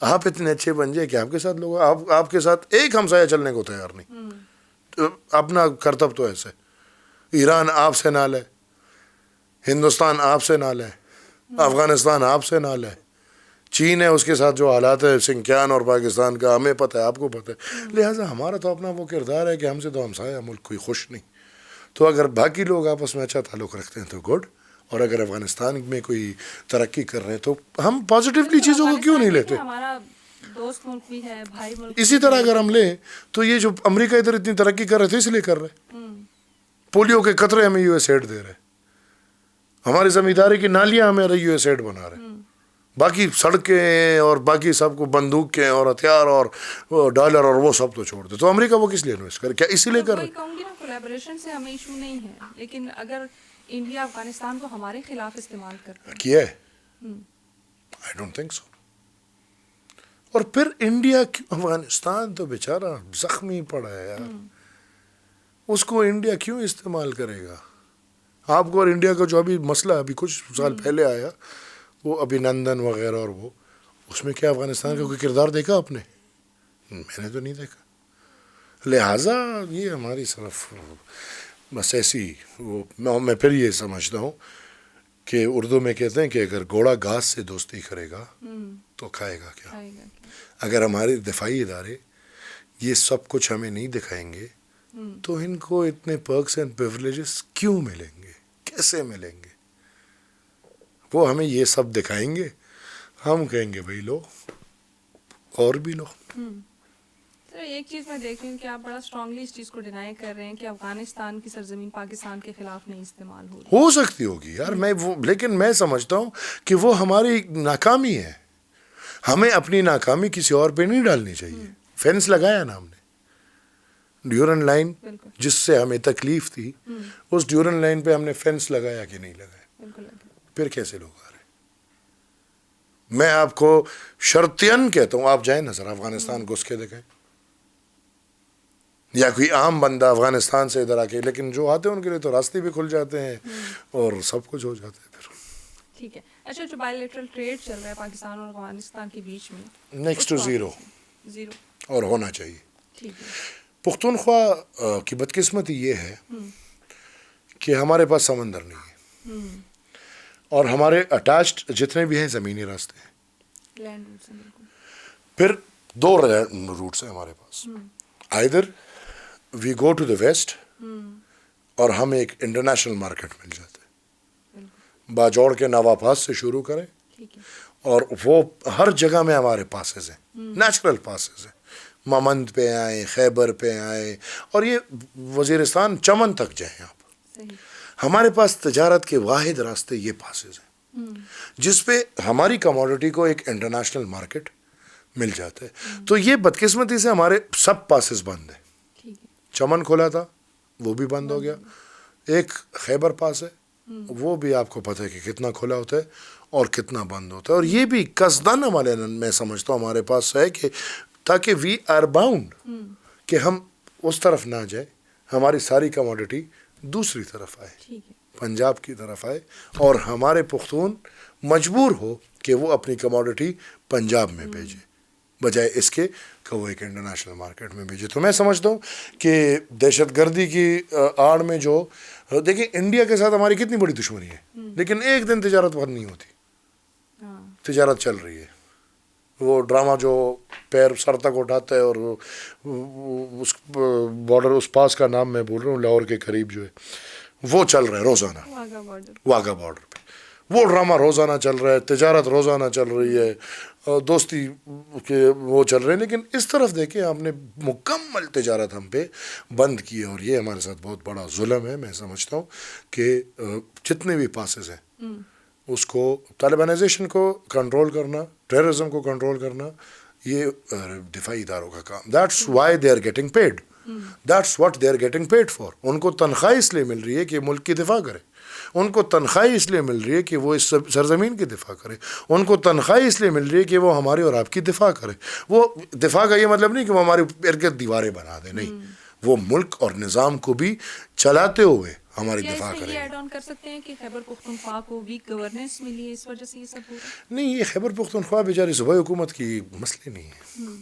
S1: آپ اتنے اچھے بن جائے کہ آپ کے ساتھ لوگ آپ کے ساتھ ایک ہمسایہ چلنے کو تیار نہیں. اپنا کرتب تو ایسے، ایران آپ سے نہ لے، ہندوستان آپ سے نہ لے، افغانستان آپ سے نہ لے، چین ہے اس کے ساتھ جو حالات ہے سنکیان اور پاکستان کا ہمیں پتہ ہے، آپ کو پتہ ہے. لہٰذا ہمارا تو اپنا وہ کردار ہے کہ ہم سے تو ہمسایہ ملک کوئی خوش نہیں. تو اگر باقی لوگ آپس میں اچھا تعلق رکھتے ہیں تو گڈ، اور اگر افغانستان میں کوئی ترقی کر رہے ہیں تو ہم پازیٹیولی چیزوں کو کیوں نہیں لیتے.
S2: ہمارا دوست ملک بھی ہے، بھائی ملک.
S1: اسی طرح اگر ہم لیں تو یہ جو امریکہ ادھر اتنی ترقی کر رہے تھے اس لیے کر رہے، پولیو کے قطرے ہمیں یو ایس ایڈ دے رہے، ہماری زمینداری کی نالیاں ہمیں یو ایس ایڈ بنا رہے، باقی سڑکیں اور باقی سب کو بندوقیں اور ہتھیار اور ڈالر اور وہ سب تو چھوڑ دے. تو امریکہ وہ کس لیے انویسٹ کرے؟ کیا اسی لیے کر رہے؟
S2: کہوں گی نا، کولیبریشن سے ہمیں ایشو نہیں ہے، لیکن اگر انڈیا افغانستان کو ہمارے خلاف استعمال کرتا ہے،
S1: کیا ہے؟ I don't think so. اور پھر انڈیا افغانستان تو بیچارہ زخمی پڑا ہے یار، اس کو انڈیا کیوں استعمال کرے گا؟ آپ کو اور انڈیا کا جو ابھی مسئلہ ابھی کچھ سال پہلے آیا، وہ ابھی نندن وغیرہ اور وہ، اس میں کیا افغانستان کا کوئی کردار دیکھا آپ نے؟ میں نے تو نہیں دیکھا. لہٰذا یہ ہماری صرف بس ایسی میں پھر یہ سمجھتا ہوں کہ اردو میں کہتے ہیں کہ اگر گھوڑا گھاس سے دوستی کرے گا تو کھائے گا کیا. اگر ہمارے دفاعی ادارے یہ سب کچھ ہمیں نہیں دکھائیں گے تو ان کو اتنے پرکس اینڈ پریولیجز کیوں ملیں گے، کیسے ملیں گے؟ وہ ہمیں یہ سب دکھائیں گے، ہم کہیں گے بھائی لو اور بھی لو.
S2: سر ایک چیز میں دیکھ رہی ہوں کہ آپ بڑا اسٹرانگلی اس چیز کو ڈینائی کر رہے ہیں کہ افغانستان کی سرزمین پاکستان کے خلاف نہیں استعمال ہو
S1: سکتی ہوگی یار، لیکن میں سمجھتا ہوں کہ وہ ہماری ناکامی ہے. ہمیں اپنی ناکامی کسی اور پہ نہیں ڈالنی چاہیے. فینس لگایا نا ہم نے، ڈیورن لائن جس سے ہمیں تکلیف تھی، اس ڈیورن لائن پہ ہم نے فینس لگایا کہ نہیں لگایا؟ پھر کیسے لوگ آ رہے؟ میں آپ کو شرطیاً کہتا ہوں آپ جائیں نا ذرا افغانستان گھس کے دیکھیں، یا کوئی عام بندہ افغانستان سے ادھر آ کے، لیکن جو آتے ہیں ان کے لیے تو راستے بھی کھل جاتے ہیں اور سب کچھ ہو جاتا ہے پھر.
S2: ٹھیک ہے. اچھا، جو بائی لیٹرل ٹریڈ چل رہا ہے پاکستان اور افغانستان کے بیچ میں،
S1: نیکسٹ ٹو زیرو اور ہونا چاہیے.
S2: ٹھیک ہے.
S1: پختونخوا کی بدقسمتی یہ ہے کہ ہمارے پاس سمندر نہیں ہے، اور ہمارے اٹیچڈ جتنے بھی ہیں زمینی راستے ہیں.
S2: لینڈ روٹ سے بالکل.
S1: پھر 2 روٹس ہیں ہمارے پاس. Either we go to the west اور ہم ایک انٹرنیشنل مارکیٹ مل جاتے ہیں. باجوڑ کے نوا پاس سے شروع کریں اور وہ ہر جگہ میں ہمارے پاسز ہیں, نیچرل پاسز ہیں. ممند پہ آئیں, خیبر پہ آئیں, اور یہ وزیرستان چمن تک جائیں آپ. ہمارے پاس تجارت کے واحد راستے یہ پاسز ہیں جس پہ ہماری کموڈٹی کو ایک انٹرنیشنل مارکیٹ مل جاتا ہے. تو یہ بدقسمتی سے ہمارے سب پاسز بند ہیں. چمن کھلا تھا, وہ بھی بند ہو گیا. ایک خیبر پاس ہے, وہ بھی آپ کو پتہ ہے کہ کتنا کھلا ہوتا ہے اور کتنا بند ہوتا ہے. اور یہ بھی قصدن ہمارے, میں سمجھتا ہوں ہمارے پاس ہے کہ تاکہ وی آر باؤنڈ کہ ہم اس طرف نہ جائیں, ہماری ساری کموڈٹی دوسری طرف آئے, پنجاب کی طرف آئے, اور ہمارے پختون مجبور ہو کہ وہ اپنی کموڈٹی پنجاب میں بھیجے بجائے اس کے کہ وہ ایک انٹرنیشنل مارکیٹ میں بھیجے. تو میں سمجھتا ہوں کہ دہشت گردی کی آڑ میں جو دیکھیں انڈیا کے ساتھ ہماری کتنی بڑی دشمنی ہے, لیکن ایک دن تجارت بند نہیں ہوتی, تجارت چل رہی ہے. وہ ڈرامہ جو پیر سر تک اٹھاتا ہے اور اس بارڈر, اس پاس کا نام میں بول رہا ہوں, لاہور کے قریب جو ہے, وہ چل رہا ہے روزانہ, واگا بارڈر پہ وہ ڈرامہ روزانہ چل رہا ہے, تجارت روزانہ چل رہی ہے, دوستی کے وہ چل رہے ہیں. لیکن اس طرف دیکھیں آپ نے مکمل تجارت ہم پہ بند کی ہے, اور یہ ہمارے ساتھ بہت بڑا ظلم ہے. میں سمجھتا ہوں کہ جتنے بھی پاسز ہیں اس کو, طالبانائزیشن کو کنٹرول کرنا, ٹیررزم کو کنٹرول کرنا, یہ دفاعی اداروں کا کام. That's why they are getting paid, that's what they are getting paid for. ان کو تنخواہ اس لیے مل رہی ہے کہ ملک کی دفاع کرے, ان کو تنخواہ اس لیے مل رہی ہے کہ وہ اس سرزمین کی دفاع کرے, ان کو تنخواہ اس لیے مل رہی ہے کہ وہ ہماری اور آپ کی دفاع کرے. وہ دفاع کا یہ مطلب نہیں کہ وہ ہمارے ارد گرد دیواریں بنا دیں, نہیں, وہ ملک اور نظام کو بھی چلاتے ہوئے ہماری دفاع کریں.
S2: یہ ایڈ آن کر سکتے ہیں کہ خیبر پختونخوا کو ویک گورننس ملی ہے, اس وجہ سے یہ سب ہو رہا ہے.
S1: نہیں, یہ خیبر پختونخوا بیچاری صوبائی حکومت کی مسئلے نہیں ہے.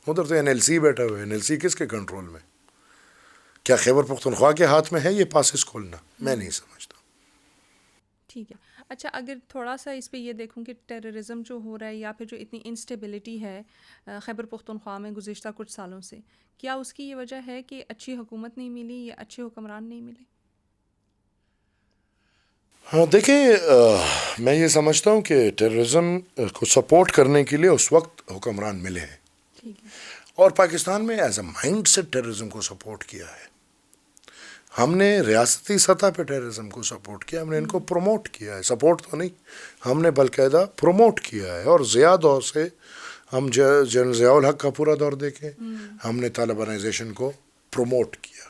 S1: ادھر تو NLC بیٹھا ہوا ہے. NLC کس کے کنٹرول میں؟ کیا خیبر پختونخوا کے ہاتھ میں ہے یہ پاسز کھولنا؟ میں نہیں سمجھتا.
S2: ٹھیک ہے. اچھا, اگر تھوڑا سا اس پہ یہ دیکھوں کہ ٹیررزم جو ہو رہا ہے یا پھر جو اتنی انسٹیبلٹی ہے خیبر پختونخوا میں گزشتہ کچھ سالوں سے, کیا اس کی یہ وجہ ہے کہ اچھی حکومت نہیں ملی یا اچھے حکمران نہیں ملے؟
S1: ہاں دیکھیں, میں یہ سمجھتا ہوں کہ ٹیررزم کو سپورٹ کرنے کے لیے اس وقت حکمران ملے ہیں, اور پاکستان میں ایز اے مائنڈ سے ٹیررزم کو سپورٹ کیا ہے. ہم نے ریاستی سطح پہ ٹیررزم کو سپورٹ کیا, ہم نے ان کو پروموٹ کیا ہے, سپورٹ تو نہیں, ہم نے باقاعدہ پروموٹ کیا ہے. اور دور سے ہم جنرل ضیاء الحق کا پورا دور دیکھیں, ہم نے طالبانائزیشن کو پروموٹ کیا,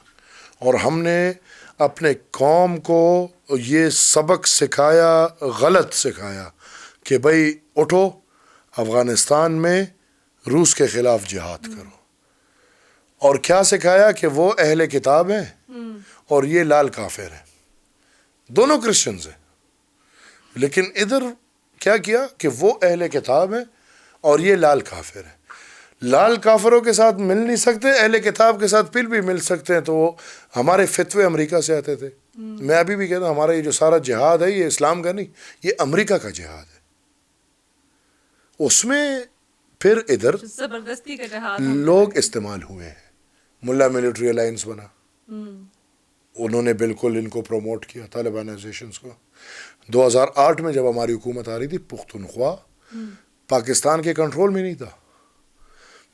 S1: اور ہم نے اپنے قوم کو یہ سبق سکھایا, غلط سکھایا کہ بھائی اٹھو, افغانستان میں روس کے خلاف جہاد کرو. اور کیا سکھایا کہ وہ اہل کتاب ہیں اور یہ لال کافر ہیں, دونوں کرسچنز ہیں. لیکن ادھر کیا کیا کہ وہ اہل کتاب ہیں اور یہ لال کافر ہیں. لال کافروں کے ساتھ مل نہیں سکتے, اہل کتاب کے ساتھ پھر بھی مل سکتے ہیں. تو وہ ہمارے فتوے امریکہ سے آتے تھے. میں ابھی بھی کہتا ہوں ہمارا یہ جو سارا جہاد ہے یہ اسلام کا نہیں, یہ امریکہ کا جہاد ہے. اس میں پھر ادھر
S2: زبردستی کا جہاد
S1: لوگ استعمال ہوئے ہیں. ملا ملٹری الائنس بنا, انہوں نے بالکل ان کو پروموٹ کیا طالبانائزیشنز کو. 2008 میں جب ہماری حکومت آ رہی تھی, پختونخوا پاکستان کے کنٹرول میں نہیں تھا.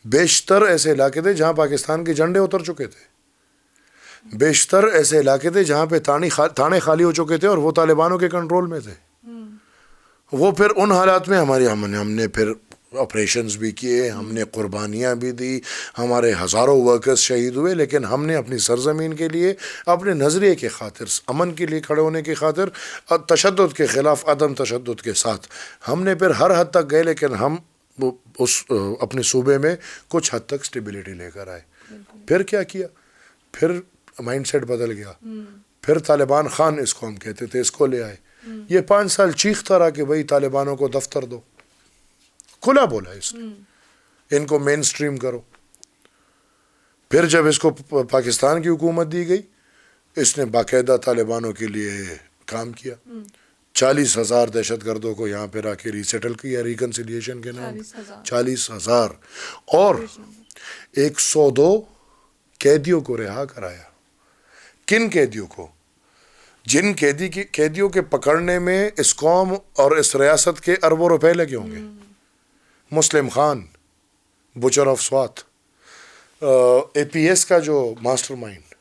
S1: بیشتر ایسے علاقے تھے جہاں پاکستان کے جھنڈے اتر چکے تھے, بیشتر ایسے علاقے تھے جہاں پہ تھانے خالی ہو چکے تھے اور وہ طالبانوں کے کنٹرول میں تھے. وہ پھر ان حالات میں ہم نے پھر آپریشنز بھی کیے, ہم نے قربانیاں بھی دی, ہمارے ہزاروں ورکرز شہید ہوئے. لیکن ہم نے اپنی سرزمین کے لیے, اپنے نظریے کے خاطر, امن کے لیے کھڑے ہونے کی خاطر, تشدد کے خلاف عدم تشدد کے ساتھ ہم نے پھر ہر حد تک گئے. لیکن ہم اس اپنے صوبے میں کچھ حد تک سٹیبلٹی لے کر آئے. پھر کیا کیا, پھر مائنڈ سیٹ بدل گیا. پھر طالبان خان اس کو ہم کہتے تھے, اس کو لے آئے. یہ 5 سال چیختا رہا کہ بھائی طالبانوں کو دفتر دو, کھلا بولا اس نے, ان کو مین سٹریم کرو. پھر جب اس کو پاکستان کی حکومت دی گئی, اس نے باقاعدہ طالبانوں کے لیے کام کیا. 40,000 دہشت گردوں کو یہاں پہ را کے ریسیٹل کیا ریکنسیلیشن کے نام 40,000 اور 102 قیدیوں کو رہا کرایا. کن قیدیوں کو؟ جن قیدیوں کے پکڑنے میں اس قوم اور اس ریاست کے اربوں روپے لگے ہوں گے. Muslim Khan butcher of Swat, A P S کا جو ماسٹر مائنڈ,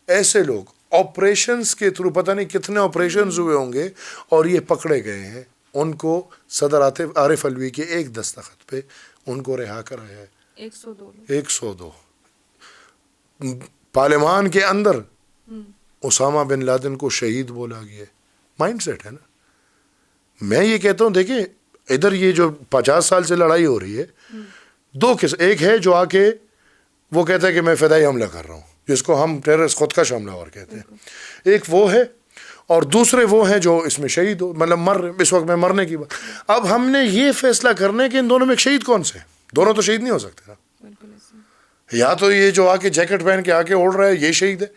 S1: ایسے لوگ آپریشنز کے تھرو پتہ نہیں کتنے آپریشنز ہوئے ہوں گے اور یہ پکڑے گئے ہیں. ان کو صدر عارف علوی کے ایک دستخط پہ ان کو رہا کرایا ہے. 102 پارلیمان کے اندر اسامہ بن لادن کو شہید بولا گیا ہے. مائنڈ سیٹ ہے نا. میں یہ کہتا ہوں دیکھیں ادھر یہ جو 50 سال سے لڑائی ہو رہی ہے, دو ایک ہے جو آ کے وہ کہتا ہے کہ میں فدائی حملہ کر رہا ہوں, جس کو ہم ٹیررسٹ خودکش حملہ اور کہتے ہیں. ایک وہ ہے اور دوسرے وہ ہیں جو اس میں شہید ہو, مطلب مر رہے اس وقت میں مرنے کی بات. اب ہم نے یہ فیصلہ کرنے کہ ان دونوں میں ایک شہید کون سے, دونوں تو شہید نہیں ہو سکتے نا. یا تو یہ جو آ کے جیکٹ پہن کے آ کے اوڑھ رہا ہے یہ شہید ہے,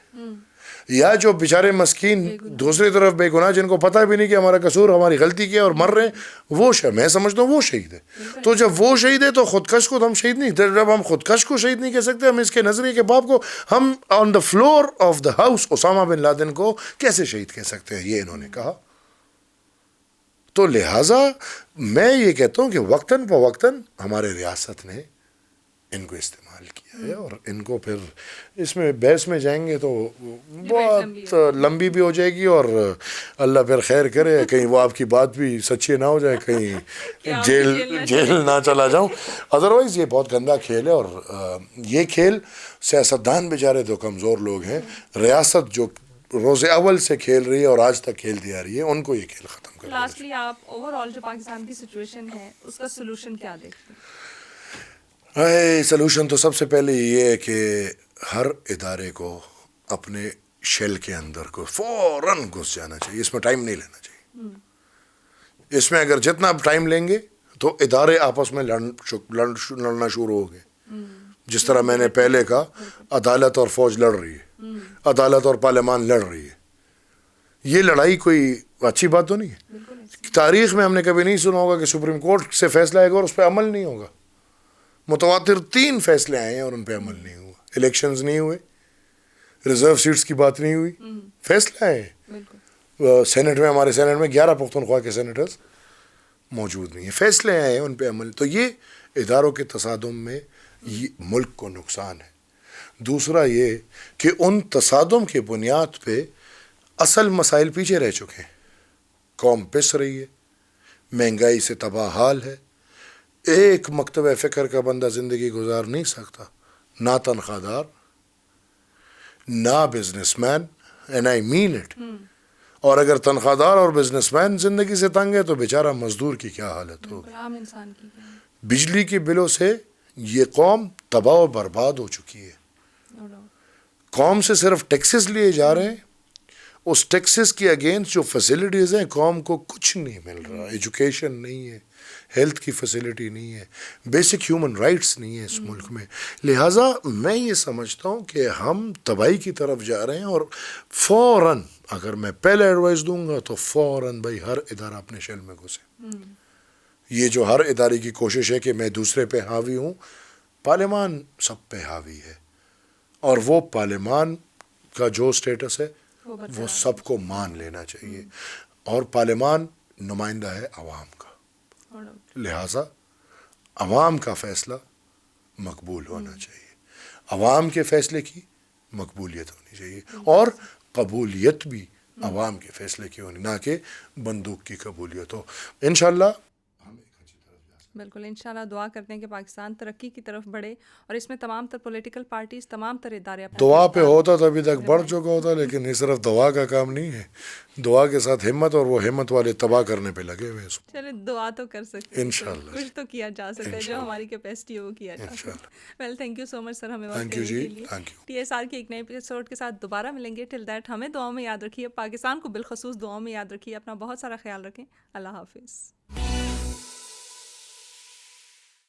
S1: یا جو بیچارے مسکین دوسری طرف بے گناہ جن کو پتہ بھی نہیں کہ ہمارا قصور ہماری غلطی کیا اور مر رہے ہیں وہ میں سمجھتا ہوں وہ شہید ہے. تو جب وہ شہید ہے تو خودکش کو تو ہم شہید نہیں, جب ہم خودکش کو شہید نہیں کہہ سکتے, ہم اس کے نظریے کے باپ کو ہم on the floor of the house Osama bin Laden کو کیسے شہید کہہ سکتے ہیں, یہ انہوں نے کہا. تو لہٰذا میں یہ کہتا ہوں کہ وقتاً فوقتاً ہمارے ریاست نے ان کو استعمال کیا ہے, اور ان کو پھر اس میں بحث میں جائیں گے تو بہت لمبی بھی ہو جائے گی, اور اللہ پھر خیر کرے کہیں وہ آپ کی بات بھی سچی نہ ہو جائے, کہیں جیل نہ چلا جاؤں. ادروائز یہ بہت گندا کھیل ہے, اور یہ کھیل سیاستدان بیچارے تو کمزور لوگ ہیں, ریاست جو روز اول سے کھیل رہی ہے اور آج تک کھیلتی آ رہی ہے, ان کو یہ کھیل ختم کرنا.
S2: لاسٹلی آپ اوور آل جو پاکستان کی سچویشن ہے اس کا سلوشن کیا دیکھتے ہیں؟
S1: سلوشن تو سب سے پہلے یہ ہے کہ ہر ادارے کو اپنے شیل کے اندر کو فوراً گھس جانا چاہیے. اس میں ٹائم نہیں لینا چاہیے. اس میں اگر جتنا ٹائم لیں گے تو ادارے آپس میں لڑنا شروع ہو گئے. جس طرح میں نے پہلے کہا, عدالت اور فوج لڑ رہی ہے, عدالت اور پارلیمان لڑ رہی ہے. یہ لڑائی کوئی اچھی بات تو نہیں ہے. تاریخ میں ہم نے کبھی نہیں سنا ہوگا کہ سپریم کورٹ سے فیصلہ آئے گا اور اس پہ عمل نہیں ہوگا. متواتر 3 فیصلے آئے ہیں اور ان پہ عمل نہیں ہوا. الیکشنز نہیں ہوئے, ریزرو سیٹس کی بات نہیں ہوئی, فیصلے آئے ہیں. سینٹ میں ہمارے سینٹ میں 11 پختونخوا کے سینیٹرز موجود نہیں ہیں, فیصلے آئے ہیں ان پہ عمل. تو یہ اداروں کے تصادم میں یہ ملک کو نقصان ہے. دوسرا یہ کہ ان تصادم کے بنیاد پہ اصل مسائل پیچھے رہ چکے ہیں. قوم پس رہی ہے, مہنگائی سے تباہ حال ہے. ایک مکتبہ فکر کا بندہ زندگی گزار نہیں سکتا, نہ تنخواہ دار, نہ business man, and I mean it. اور اگر تنخواہ دار اور بزنس مین زندگی سے تنگ ہے تو بیچارہ مزدور کی کیا حالت ہوگی.
S2: عام انسان کی
S1: بجلی کے بلوں سے یہ قوم تباہ و برباد ہو چکی ہے. قوم سے صرف ٹیکسز لیے جا رہے ہیں, اس ٹیکسز کی اگینسٹ جو فیسلٹیز ہیں قوم کو کچھ نہیں مل رہا. ایجوکیشن نہیں ہے, ہیلتھ کی فیسلٹی نہیں ہے, بیسک ہیومن رائٹس نہیں ہے اس ملک میں. لہٰذا میں یہ سمجھتا ہوں کہ ہم تباہی کی طرف جا رہے ہیں, اور فوراً اگر میں پہلے ایڈوائز دوں گا تو فوراً بھائی ہر ادارہ اپنے شیل میں گھسے. یہ جو ہر ادارے کی کوشش ہے کہ میں دوسرے پہ حاوی ہوں, پارلیمان سب پہ حاوی ہے, اور وہ پارلیمان کا جو سٹیٹس ہے وہ سب کو مان لینا چاہیے. اور پارلیمان نمائندہ ہے عوام کا, لہٰذا عوام کا فیصلہ مقبول ہونا چاہیے. عوام کے فیصلے کی مقبولیت ہونی چاہیے, اور قبولیت بھی عوام کے فیصلے کی ہونی, نہ کہ بندوق کی قبولیت ہو. انشاءاللہ
S2: بالکل انشاءاللہ دعا کرتے ہیں کہ پاکستان ترقی کی طرف بڑھے, اور اس میں تمام تر پولیٹیکل پارٹیز, تمام تر ادارے
S1: دعا پہ ہوتا تو ابھی تک بڑھ چکا ہوتا, لیکن یہ صرف دعا کا کام نہیں ہے. دعا کے ساتھ ہمت, اور وہ ہمت والے تباہ کرنے پہ لگے ہوئے.
S2: چلے دعا تو کر سکتے ہیں,
S1: انشاءاللہ
S2: کچھ تو کیا جا سکتا ہے, جو ہماری کیپیسٹی ہے وہ کیا جا سکتا ہے. ویل تھینک یو سو مچ سر, ہمیں وقت دینے کے لیے. ٹی ایس آر کے ایک نئے ایپیسوڈ کے ساتھ دوبارہ ملیں گے. ٹل دیٹ ہمیں دعاؤں میں یاد رکھیے, پاکستان کو بالخصوص دعاؤں میں یاد رکھیے. اپنا بہت سارا خیال رکھیں. اللہ حافظ.